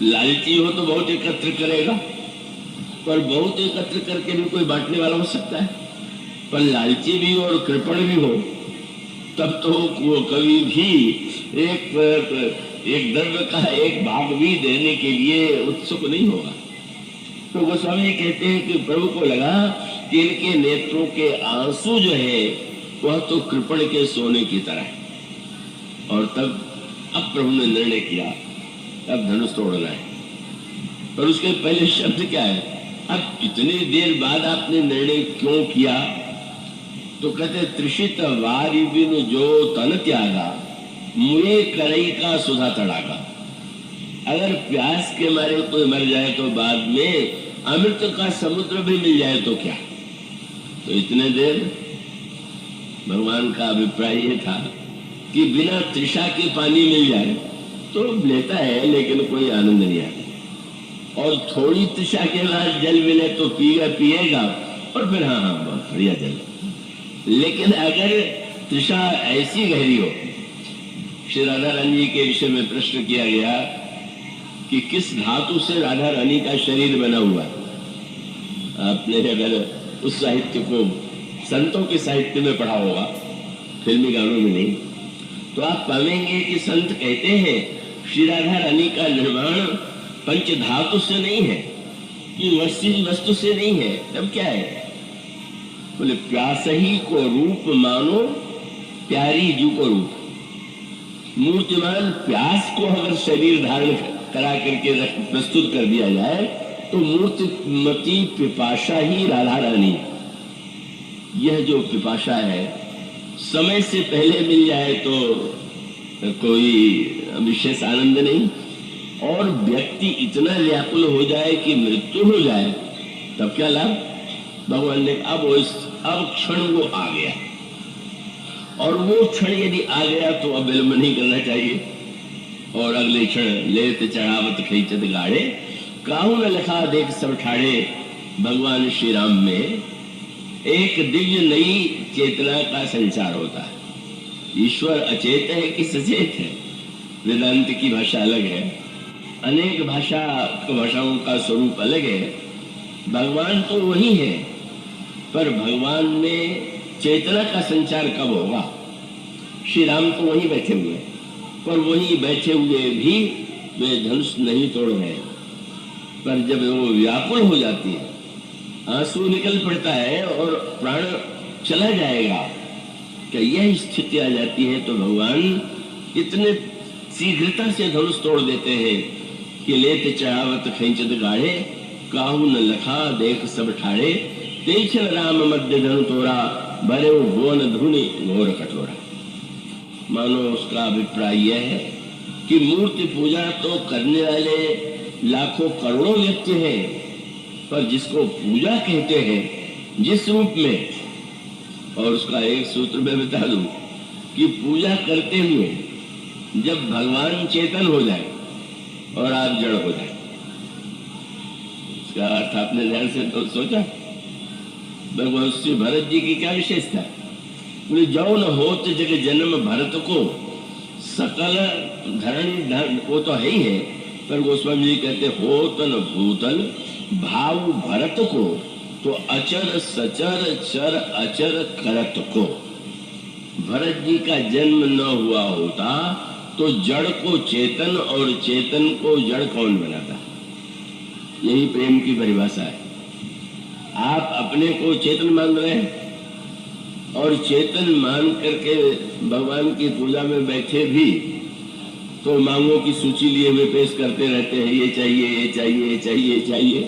लालची हो तो बहुत एकत्र करेगा, पर बहुत एकत्र करके भी कोई बांटने वाला हो सकता है। पर लालची भी और कृपण भी हो तब तो वो कभी भी एक द्रव्य का एक भाग भी देने के लिए उत्सुक नहीं होगा। तो गोस्वामी कहते हैं कि प्रभु को लगा कि इनके नेत्रों के आंसू जो है वह तो कृपण के सोने की तरह है। और तब अब प्रभु ने निर्णय किया, अब धनुष तोड़ना है। पर उसके पहले शब्द क्या है? अब इतनी देर बाद आपने निर्णय क्यों किया? तो कहते त्रिषित वारी बिन जो तन त्यागा, मुए करई का सुधा तड़ाका। अगर प्यास के मारे कोई मर जाए तो बाद में अमृत का समुद्र भी मिल जाए तो क्या। तो इतने देर भगवान का अभिप्राय ये था कि बिना तृषा के पानी मिल जाए तो लेता है, लेकिन कोई आनंद नहीं आता। और थोड़ी तृषा के बाद जल मिले तो पिएगा और फिर हाँ हाँ बहुत बढ़िया जल। लेकिन अगर तृषा ऐसी गहरी हो, श्री राधा रानी जी के विषय में प्रश्न किया गया कि किस धातु से राधा रानी का शरीर बना हुआ। आपने अगर उस साहित्य को संतों के साहित्य में पढ़ा होगा, फिल्मी गानों में नहीं, तो आप पाएंगे कि संत कहते हैं श्री राधा रानी का निर्माण पंच धातु से नहीं है, कि वस्तु से नहीं है। तब क्या है? बोले प्यास ही को रूप मानो प्यारी जू को रूप। मूर्तिमान प्यास को अगर शरीर धारण करा करके प्रस्तुत कर दिया जाए तो मूर्तिमती पिपाशा ही राधा रानी। यह जो पिपाशा है समय से पहले मिल जाए तो कोई विशेष आनंद नहीं, और व्यक्ति इतना व्याकुल हो जाए कि मृत्यु हो जाए तब क्या लाभ। भगवान ने अब क्षण वो आ गया, और वो क्षण यदि आ गया तो अब विलंब नहीं करना चाहिए। और अगले क्षण लेत चढ़ावत खींचत गाड़े काहू न लिखा देख सब ठाड़े। भगवान श्री राम में एक दिव्य नई चेतना का संचार होता है। ईश्वर अचेत है कि सचेत है, वेदांत की भाषा अलग है, अनेक भाषाओं का स्वरूप अलग है। भगवान तो वही है, पर भगवान में चेतना का संचार कब होगा। श्री राम तो वहीं बैठे हुए, पर वहीं बैठे हुए भी वे धनुष नहीं तोड़ रहे, पर जब वो व्याकुल हो जाती है, आंसू निकल पड़ता है और प्राण चला जाएगा, कि यह स्थिति आ जाती है, तो भगवान इतने शीघ्रता से धनुष तोड़ देते हैं कि लेत चढ़ावत खींचत गाढ़े काहू न लखा देख सब ठाड़े। तेछल राम मध्य धनु तोरा भरे भुवन धुनि घोर कठोरा। मानो उसका अभिप्राय यह है कि मूर्ति पूजा तो करने वाले लाखों करोड़ों व्यक्ति हैं, पर जिसको पूजा कहते हैं जिस रूप में, और उसका एक सूत्र में बता दूं कि पूजा करते हुए जब भगवान चेतन हो जाए और आप जड़ हो जाए, इसका अर्थ आपने ध्यान से तो सोचा। भगवान श्री भरत जी की क्या विशेषता? बोले जौ न होत जग जन्म भरत को सकल धरणी, वो तो है ही है, पर गोस्वामी जी कहते होत न भूतल भाव भरत को, तो अचर सचर चर अचर करत को। भरत जी का जन्म न हुआ होता तो जड़ को चेतन और चेतन को जड़ कौन बनाता? यही प्रेम की परिभाषा है। आप अपने को चेतन मान रहे हैं और चेतन मान करके भगवान की पूजा में बैठे भी तो मांगों की सूची लिए हुए पेश करते रहते हैं, ये चाहिए, ये चाहिए, ये चाहिए, ये चाहिए।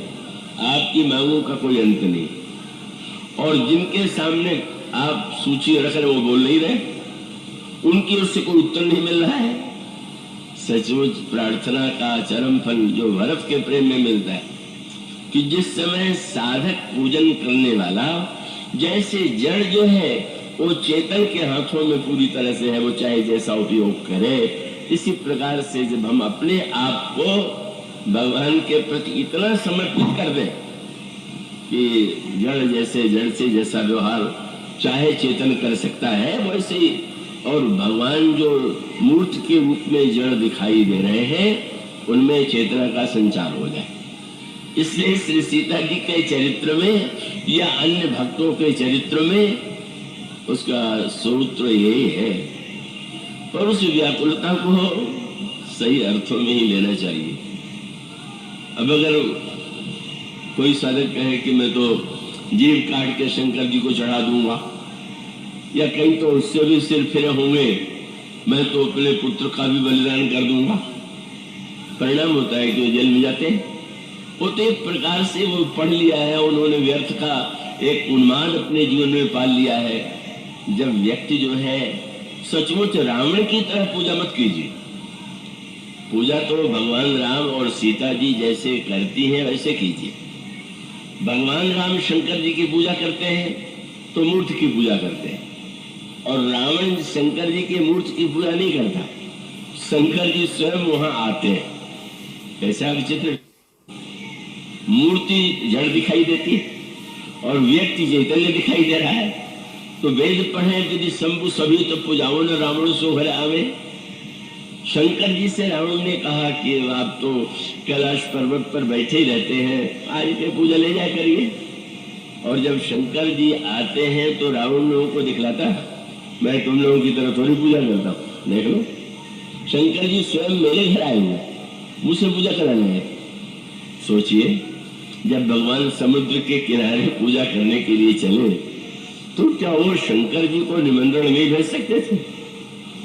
आपकी मांगों का कोई अंत नहीं, और जिनके सामने आप सूची रख रहे वो बोल नहीं रहे, उनकी ओर से कोई उत्तर नहीं मिल रहा है। सचमुच प्रार्थना का चरम फल जो भरत के प्रेम में मिलता है कि जिस समय साधक पूजन करने वाला, जैसे जड़ जो है वो चेतन के हाथों में पूरी तरह से है, वो चाहे जैसा उपयोग करे, इसी प्रकार से जब हम अपने आप को भगवान के प्रति इतना समर्पित कर दें कि जड़ से जैसा व्यवहार चाहे चेतन कर सकता है वैसे ही, और भगवान जो मूर्ति के रूप में जड़ दिखाई दे रहे हैं उनमें चेतना का संचार हो जाए। इसलिए श्री सीता जी के चरित्र में या अन्य भक्तों के चरित्र में उसका सूत्र यही है, पर उस व्याकुलता को सही अर्थों में ही लेना चाहिए। अब अगर कोई साधक कहे कि मैं तो जीव काट के शंकर जी को चढ़ा दूंगा, या कहीं तो उससे भी सिर फिरे होंगे, मैं तो अपने पुत्र का भी बलिदान कर दूंगा, परिणाम होता है कि वो जेल में जाते हैं। वो तो एक प्रकार से वो पढ़ लिया है, उन्होंने व्यर्थ का एक उन्माद अपने जीवन में पाल लिया है। जब व्यक्ति जो है सचमुच रावण की तरह पूजा मत कीजिए, पूजा तो भगवान राम और सीता जी जैसे करती हैं वैसे कीजिए। भगवान राम शंकर जी की पूजा करते हैं तो मूर्ति की पूजा करते हैं, और रावण शंकर जी की मूर्ति की पूजा नहीं करता, शंकर जी स्वयं वहां आते हैं। कैसा विचित्र! मूर्ति जड़ दिखाई देती है और व्यक्ति चैतन्य दिखाई दे रहा है। तो वेद पढ़े यदि शंभु सभी तो पूजाओ न रावण सो घर आवे। शंकर जी से रावण ने कहा कि आप तो कैलाश पर्वत पर बैठे ही रहते हैं, आज के पूजा ले जाया करिए। और जब शंकर जी आते हैं तो रावण लोगों को दिखलाता, मैं तुम लोगों की तरह थोड़ी पूजा करता हूँ, देख लो शंकर जी स्वयं मेरे घर आए हुए, मुझसे पूजा कराने हैं। सोचिए, जब भगवान समुद्र के किनारे पूजा करने के लिए चले तो क्या वो शंकर जी को निमंत्रण नहीं भेज सकते थे?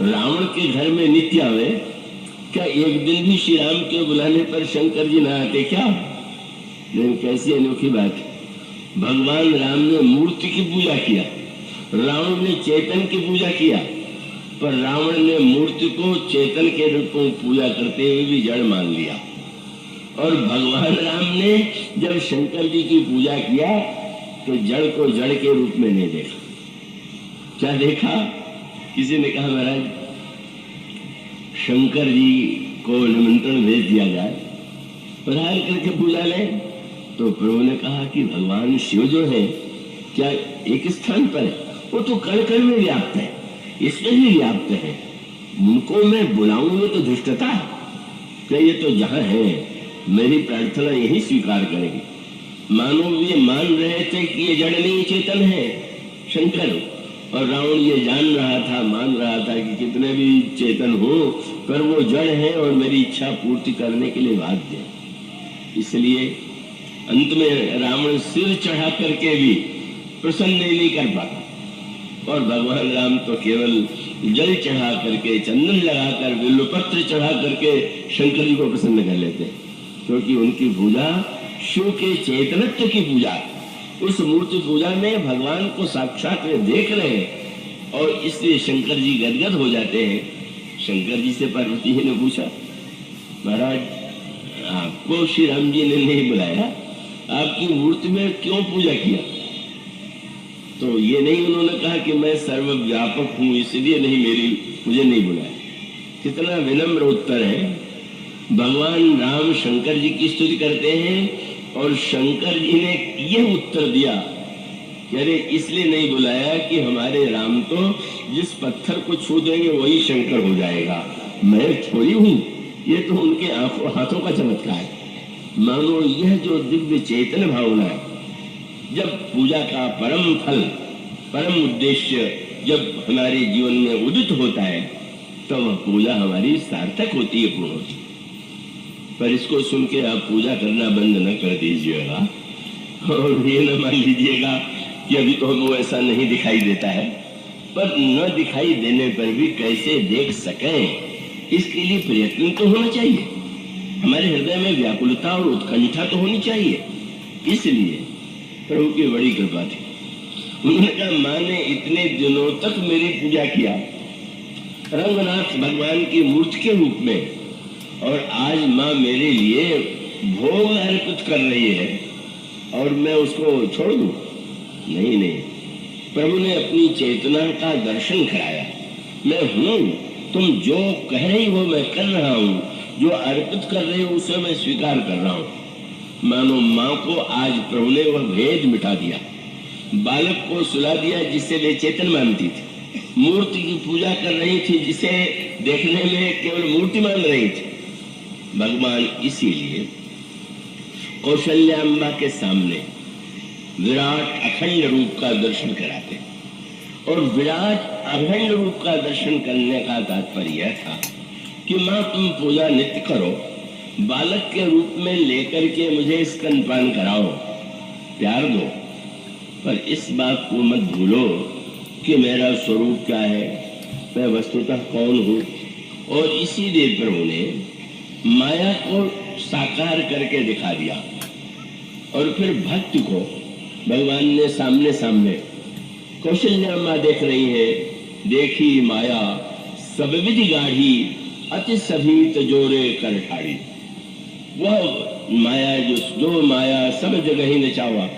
रावण के घर में नित्य आवे, क्या एक दिन भी श्री राम के बुलाने पर शंकर जी ना आते क्या? लेकिन कैसी अनोखी बात है, भगवान राम ने मूर्ति की पूजा किया, रावण ने चेतन की पूजा किया, पर रावण ने मूर्ति को चेतन के रूप में पूजा करते हुए भी जड़ मान लिया। और भगवान राम ने जब शंकर जी की पूजा किया तो जड़ को जड़ के रूप में नहीं देखा। क्या देखा? किसी ने कहा महाराज शंकर जी को निमंत्रण भेज दिया जाए, प्रहार करके पूजा लें। तो प्रभु ने कहा कि भगवान शिव जो है क्या एक स्थान पर है? वो तो कण कण में व्याप्त है, इसमें ही व्याप्त है। उनको मैं बुलाऊंगा तो धृष्टता है क्या? ये तो जहां है मेरी प्रार्थना यही स्वीकार करेगी। मानो ये मान रहे थे कि ये जड़ नहीं चेतन है शंकर, और रावण ये जान रहा था, मान रहा था कि कितने भी चेतन हो पर वो जड़ है और मेरी इच्छा पूर्ति करने के लिए बाध्य है। इसलिए अंत में रावण सिर चढ़ा करके भी प्रसन्न नहीं कर पाता, और भगवान राम तो केवल जल चढ़ा करके, चंदन लगाकर, बिल्वपत्र चढ़ा करके शंकर जी को प्रसन्न कर लेते हैं, क्योंकि उनकी पूजा शिव के चेतनत्व की पूजा। उस मूर्ति पूजा में भगवान को साक्षात वे देख रहे हैं और इसलिए शंकर जी गदगद हो जाते हैं। शंकर जी से पार्वती जी ने पूछा, महाराज आपको श्री राम जी ने नहीं बुलाया, आपकी मूर्ति में क्यों पूजा किया? तो ये नहीं उन्होंने कहा कि मैं सर्वव्यापक हूं इसलिए नहीं मुझे नहीं बुलाया। कितना विनम्र उत्तर है। भगवान राम शंकर जी की स्तुति करते हैं और शंकर जी ने यह उत्तर दिया कि अरे इसलिए नहीं बुलाया कि हमारे राम तो जिस पत्थर को छू देंगे वही शंकर हो जाएगा, मैं थोड़ी हूं, ये तो उनके हाथों का चमत्कार है। मानो यह जो दिव्य चेतन भावना है, जब पूजा का परम फल, परम उद्देश्य जब हमारे जीवन में उदित होता है तो वह पूजा हमारी सार्थक होती है, पूर्ण होती है। पर इसको सुन के आप पूजा करना बंद न कर दीजिएगा और ये न मान लीजिएगा कि अभी तो हमको ऐसा नहीं दिखाई देता है। पर न दिखाई देने पर भी कैसे देख सकें इसके लिए प्रयत्न तो होना चाहिए। हमारे हृदय में व्याकुलता और उत्कंठा तो होनी चाहिए। इसलिए प्रभु की बड़ी कृपा थी। उन्होंने कहा माँ ने इतने दिनों तक मेरी पूजा किया रंगनाथ भगवान की मूर्ति के रूप में, और आज माँ मेरे लिए भोग अर्पित कर रही है और मैं उसको छोड़ दूं? नहीं नहीं, प्रभु ने अपनी चेतना का दर्शन कराया। मैं हूं, तुम जो कह रही हो मैं कर रहा हूं, जो अर्पित कर रहे हो उसे मैं स्वीकार कर रहा हूं। मानो माँ को आज प्रभु ने वह भेद मिटा दिया, बालक को सुला दिया जिसे वे चेतन मानती थी, मूर्ति की पूजा कर रही थी जिसे देखने में केवल मूर्ति मान रही थी। भगवान इसीलिए कौशल्याम्बा के सामने विराट अखंड रूप का दर्शन कराते, और विराट अखंड रूप का दर्शन करने का तात्पर्य यह था कि माँ तुम पूजा नित्य करो, बालक के रूप में लेकर के मुझे स्तनपान कराओ, प्यार दो, पर इस बात को मत भूलो कि मेरा स्वरूप क्या है, मैं वस्तुतः कौन हूँ। और इसीलिए प्रभु ने माया को साकार करके दिखा दिया, और फिर भक्ति को भगवान ने सामने सामने। कौशल्या माँ देख रही है, देखी माया सब विधि गाढ़ी, अति सभी तजोरे कर ठाड़ी। वह माया जो माया सब जगह ही नचावा,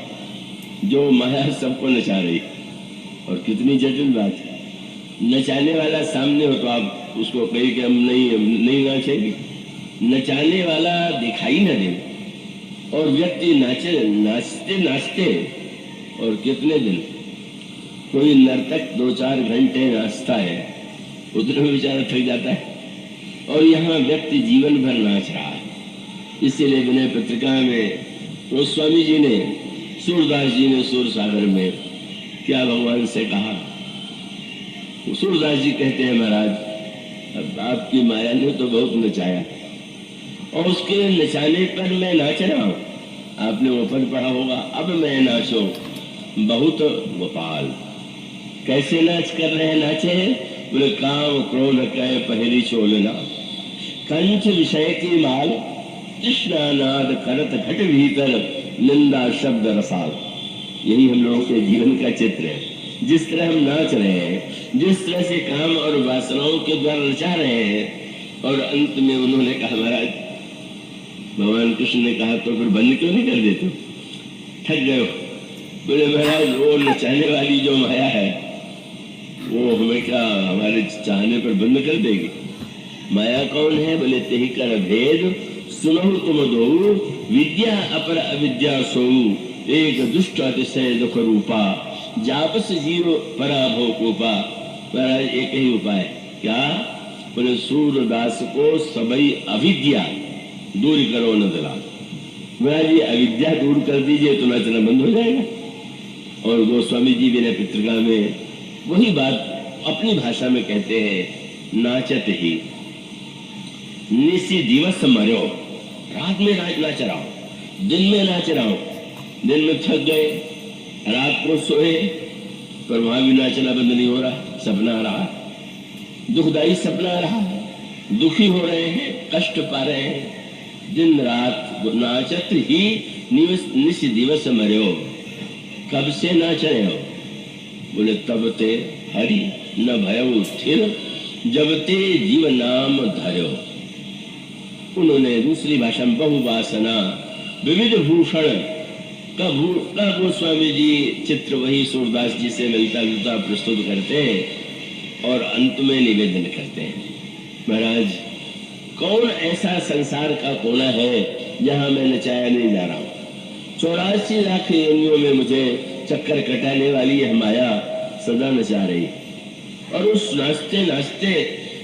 जो माया सबको नचा रही। और कितनी जटिल बात है, नचाने वाला सामने हो तो आप उसको कहिए कि हम नहीं नाचेंगे, नचाने वाला दिखाई न दे और व्यक्ति नाचते नाचते और कितने दिन। कोई नर्तक 2-4 घंटे नाचता है, उतने में बेचारा थक जाता है, और यहाँ व्यक्ति जीवन भर नाच रहा है। इसीलिए विनय पत्रिका में गोस्वामी जी ने, सूरदास जी ने सूर सागर में क्या भगवान से कहा। सूरदास जी कहते हैं, महाराज अब आपकी माया ने तो बहुत नचाया और उसके नचाने पर मैं नाच रहा हूँ। आपने वो पद पढ़ा होगा, अब मैं नाचो बहुत गोपाल। कैसे नाच कर रहे हैं, नाचे हैं बोले काम क्रोध कह पहली चोलना, कंच विषय की माल कृष्णा नाद करत घट भीतर निंदा शब्द रसाल। यही हम लोगों के जीवन का चित्र है। जिस तरह हम नाच रहे हैं, जिस तरह से काम और वासनाओं के द्वारा रचा रहे हैं, और अंत में उन्होंने कहा, महाराज भगवान कृष्ण ने कहा तो फिर बंद क्यों नहीं कर देते, थक गए हो। बोले महाराज वो नचाने वाली जो माया है वो हमें क्या हमारे चाहने पर बंद कर देगी। माया कौन है, बोले तेहि कर भेद सुनो तुम दो, विद्या अपर अविद्या सो, एक दुष्ट अतिशय दुख रूपा, जापस जीव पराभव कोपा। महाराज एक ही उपाय क्या, बोले सूरदास को सबई अविद्या दूर करो न दलाल। महाराज ये अविद्या दूर कर दीजिए तो नाचना बंद हो जाएगा। और गोस्वामी जी विनय पत्रिका में वही बात अपनी भाषा में कहते हैं, नाचत ही निसी दिवस मरो। रात में नाच रहा हूं, दिन में नाच रहा हूं, दिन में थक गए, रात को सोए पर वहां भी नाचना बंद नहीं हो रहा, सपना आ रहा, दुखदाई सपना आ रहा, दुखी हो रहे हैं, कष्ट पा रहे हैं, दिन रात नाचत ही निस दिवस मरो। कब से नाच रहे हो, बोले तब ते हरि न भयो स्थिर, जब ते जीव नाम धर्यो। उन्होंने दूसरी भाषा में बहुवासना विविध भूषण का गोस्वामी जी चित्र वही सूरदास जी से मिलता जुलता प्रस्तुत करते हैं और अंत में निवेदन करते हैं, महाराज कौन ऐसा संसार का कोना है जहां मैं नचाया नहीं जा रहा हूं। 84 लाख योनियों में मुझे चक्कर कटाने वाली यह माया सदा नचा रही, और उस नाचते नाचते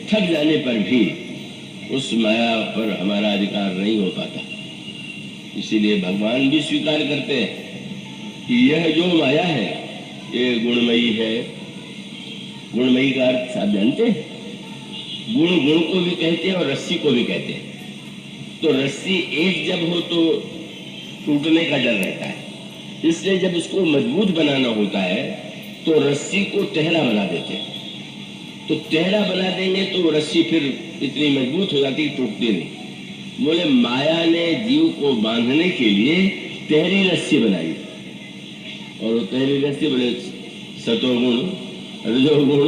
थक जाने पर भी उस माया पर हमारा अधिकार नहीं हो पाता। इसीलिए भगवान भी स्वीकार करते हैं कि यह जो माया है ये गुणमयी है। गुणमयी का अर्थ आप जानते हैं, गुण गुण को भी कहते हैं और रस्सी को भी कहते हैं। तो रस्सी एक जब हो तो टूटने का डर रहता है, इसलिए जब इसको मजबूत बनाना होता है तो रस्सी को टेढ़ा बना देते हैं। तो टेढ़ा बना देंगे तो रस्सी फिर इतनी मजबूत हो जाती, टूटती नहीं। बोले माया ने जीव को बांधने के लिए टेढ़ी रस्सी बनाई, और वो टेढ़ी रस्सी बोले सतोगुण, रजोगुण,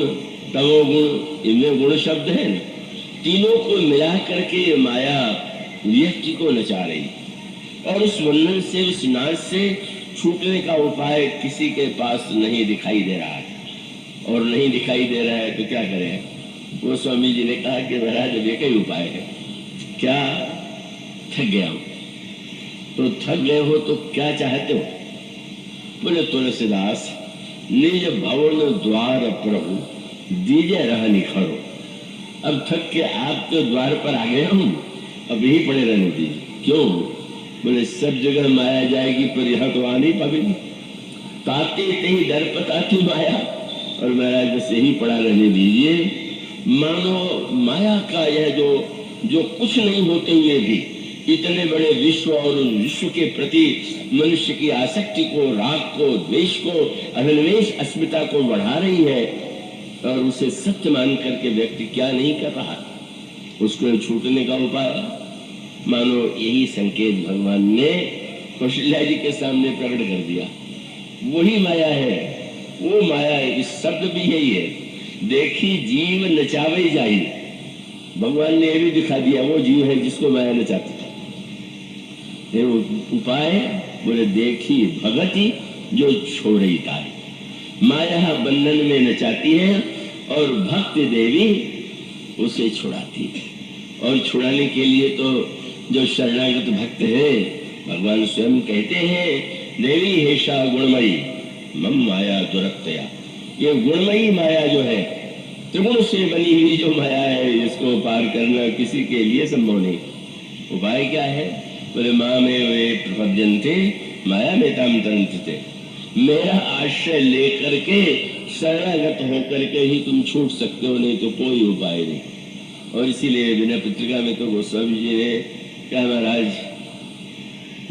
तमोगुण, इनमें गुण शब्द है ना, तीनों को मिला करके माया व्यक्ति को नचा रही। और उस बंधन से, उस नाच से छूटने का उपाय किसी के पास नहीं दिखाई दे रहा है, और नहीं दिखाई दे रहा है तो क्या करें। वो स्वामी जी ने कहा कि महाराज अब एक ही उपाय है, क्या, थक गया हूं। तो थक गए हो तो क्या चाहते हो, बोले तुलसीदास निज भवन द्वार प्रभु दीजे रह निखरो। अब थक के आपके द्वार पर आ गया हूं, अब यही पड़े रहने दीजिए। क्यों, बोले सब जगह माया जाएगी पर यहाँ तो आ नहीं पाएगी, ताते ही डर पताती माया, और महाराज बस यही पड़ा रहने दीजिए। मानो माया का यह जो कुछ नहीं होते हुए भी इतने बड़े विश्व और विश्व के प्रति मनुष्य की आसक्ति को, राग को, द्वेष को, अभिनिवेश, अस्मिता को बढ़ा रही है, और उसे सत्य मान करके व्यक्ति क्या नहीं कर रहा, उसको छूटने का उपाय मानो यही संकेत भगवान ने कौशल्या जी के सामने प्रकट कर दिया। वही माया है, वो माया है। इस शब्द भी यही है, देखी जीव नचावे जाई, भगवान ने ये भी दिखा दिया वो जीव है जिसको माया नचाती है। फिर उपाय बोले देखी भगति जो छोड़ई तारी। माया बंधन में नचाती है और भक्ति देवी उसे छुड़ाती है। और छुड़ाने के लिए तो जो शरणागत भक्त है भगवान स्वयं कहते हैं देवी हेषा गुणमयी मम माया दुरक्तया। ये गुणमयी माया जो है त्रिगुण से बनी हुई जो माया है इसको पार करना किसी के लिए संभव नहीं। उपाय क्या है बोले माँ में वे प्रपद्यन्ते माया में ताम तंत्रते। मेरा आश्रय लेकर के शरणागत होकर के ही तुम छूट सकते हो, नहीं तो कोई उपाय नहीं। और इसीलिए विनय पत्रिका में तो गोस्वामी जी ने कहा महाराज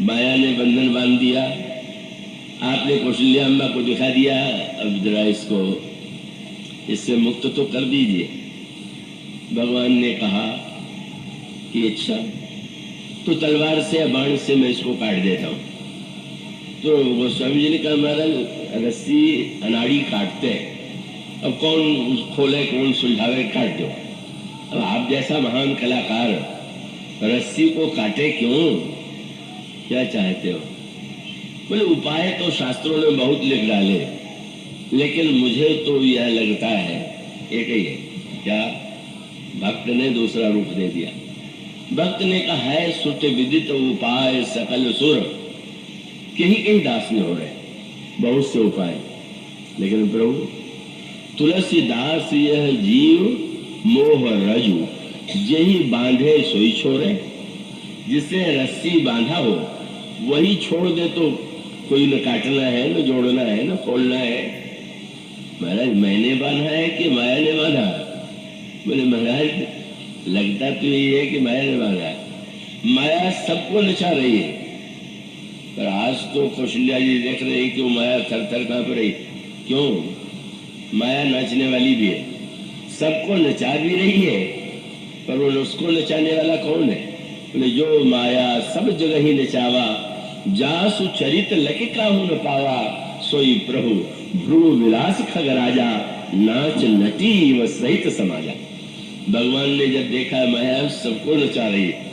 माया ने बंधन बांध दिया, आपने कौशल्या अम्मा को दिखा दिया, अब जरा इसको इससे मुक्त तो कर दीजिए। भगवान ने कहा कि अच्छा तो तलवार से या बाण से मैं इसको काट देता हूँ। तो गोस्वामी जी ने कहा महाराज रस्सी अनाड़ी काटते हैं, अब कौन खोले कौन सुलझावे, काट दो। अब आप जैसा महान कलाकार रस्सी को काटे क्यों, क्या चाहते हो? बोले उपाय तो शास्त्रों ने बहुत लिख डाले, लेकिन मुझे तो यह लगता है एक ही है। क्या? भक्त ने दूसरा रूप दे दिया। भक्त ने कहा है सुत विदित उपाय सकल सुर। कहीं दास ने हो रहे बहुत से उपाय, लेकिन प्रभु तुलसीदास यह जीव मोह रजू यही बांधे सोई छोड़े। जिसे रस्सी बांधा हो वही छोड़ दे तो कोई न काटना है न जोड़ना है न खोलना है। महाराज मैंने बांधा है कि माया ने बांधा? बोले महाराज लगता तो यही है कि माया ने बांधा है। माया सबको नचा रही है, पर आज तो कौशल्या जी देख रहे हैं कि वो माया थर थर कांप रही। क्यों? माया नाचने वाली भी है, सबको नचा भी रही है, पर वो उसको नचाने वाला कौन है? बोले जो माया सब जगह ही नचावा, जासु चरित लके काहू न पावा, सोई प्रभु भ्रू विलास खगराजा, नाच नटी व सहित समाजा। भगवान ने जब देखा माया सबको नचा रही है,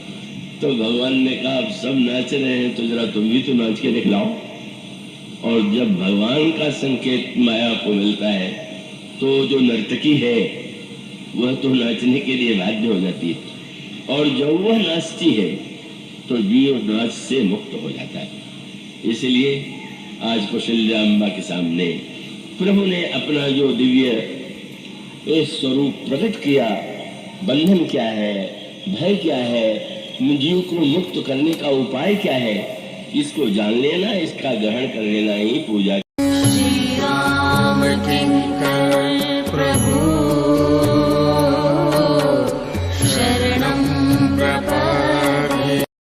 तो भगवान ने कहा अब सब नाच रहे हैं तो जरा तुम भी तो नाच के दिखलाओ। और जब भगवान का संकेत माया को मिलता है तो जो नर्तकी है वह तो नाचने के लिए बाध्य हो जाती है, और जब वह नाचती है तो जीव नाच से मुक्त हो जाता है। इसलिए आज कौशल्या अम्बा के सामने प्रभु ने अपना जो दिव्य स्वरूप प्रकट किया। बंधन क्या है, भय क्या है, जीव को मुक्त करने का उपाय क्या है, इसको जान लेना, इसका ग्रहण कर लेना ही पूजा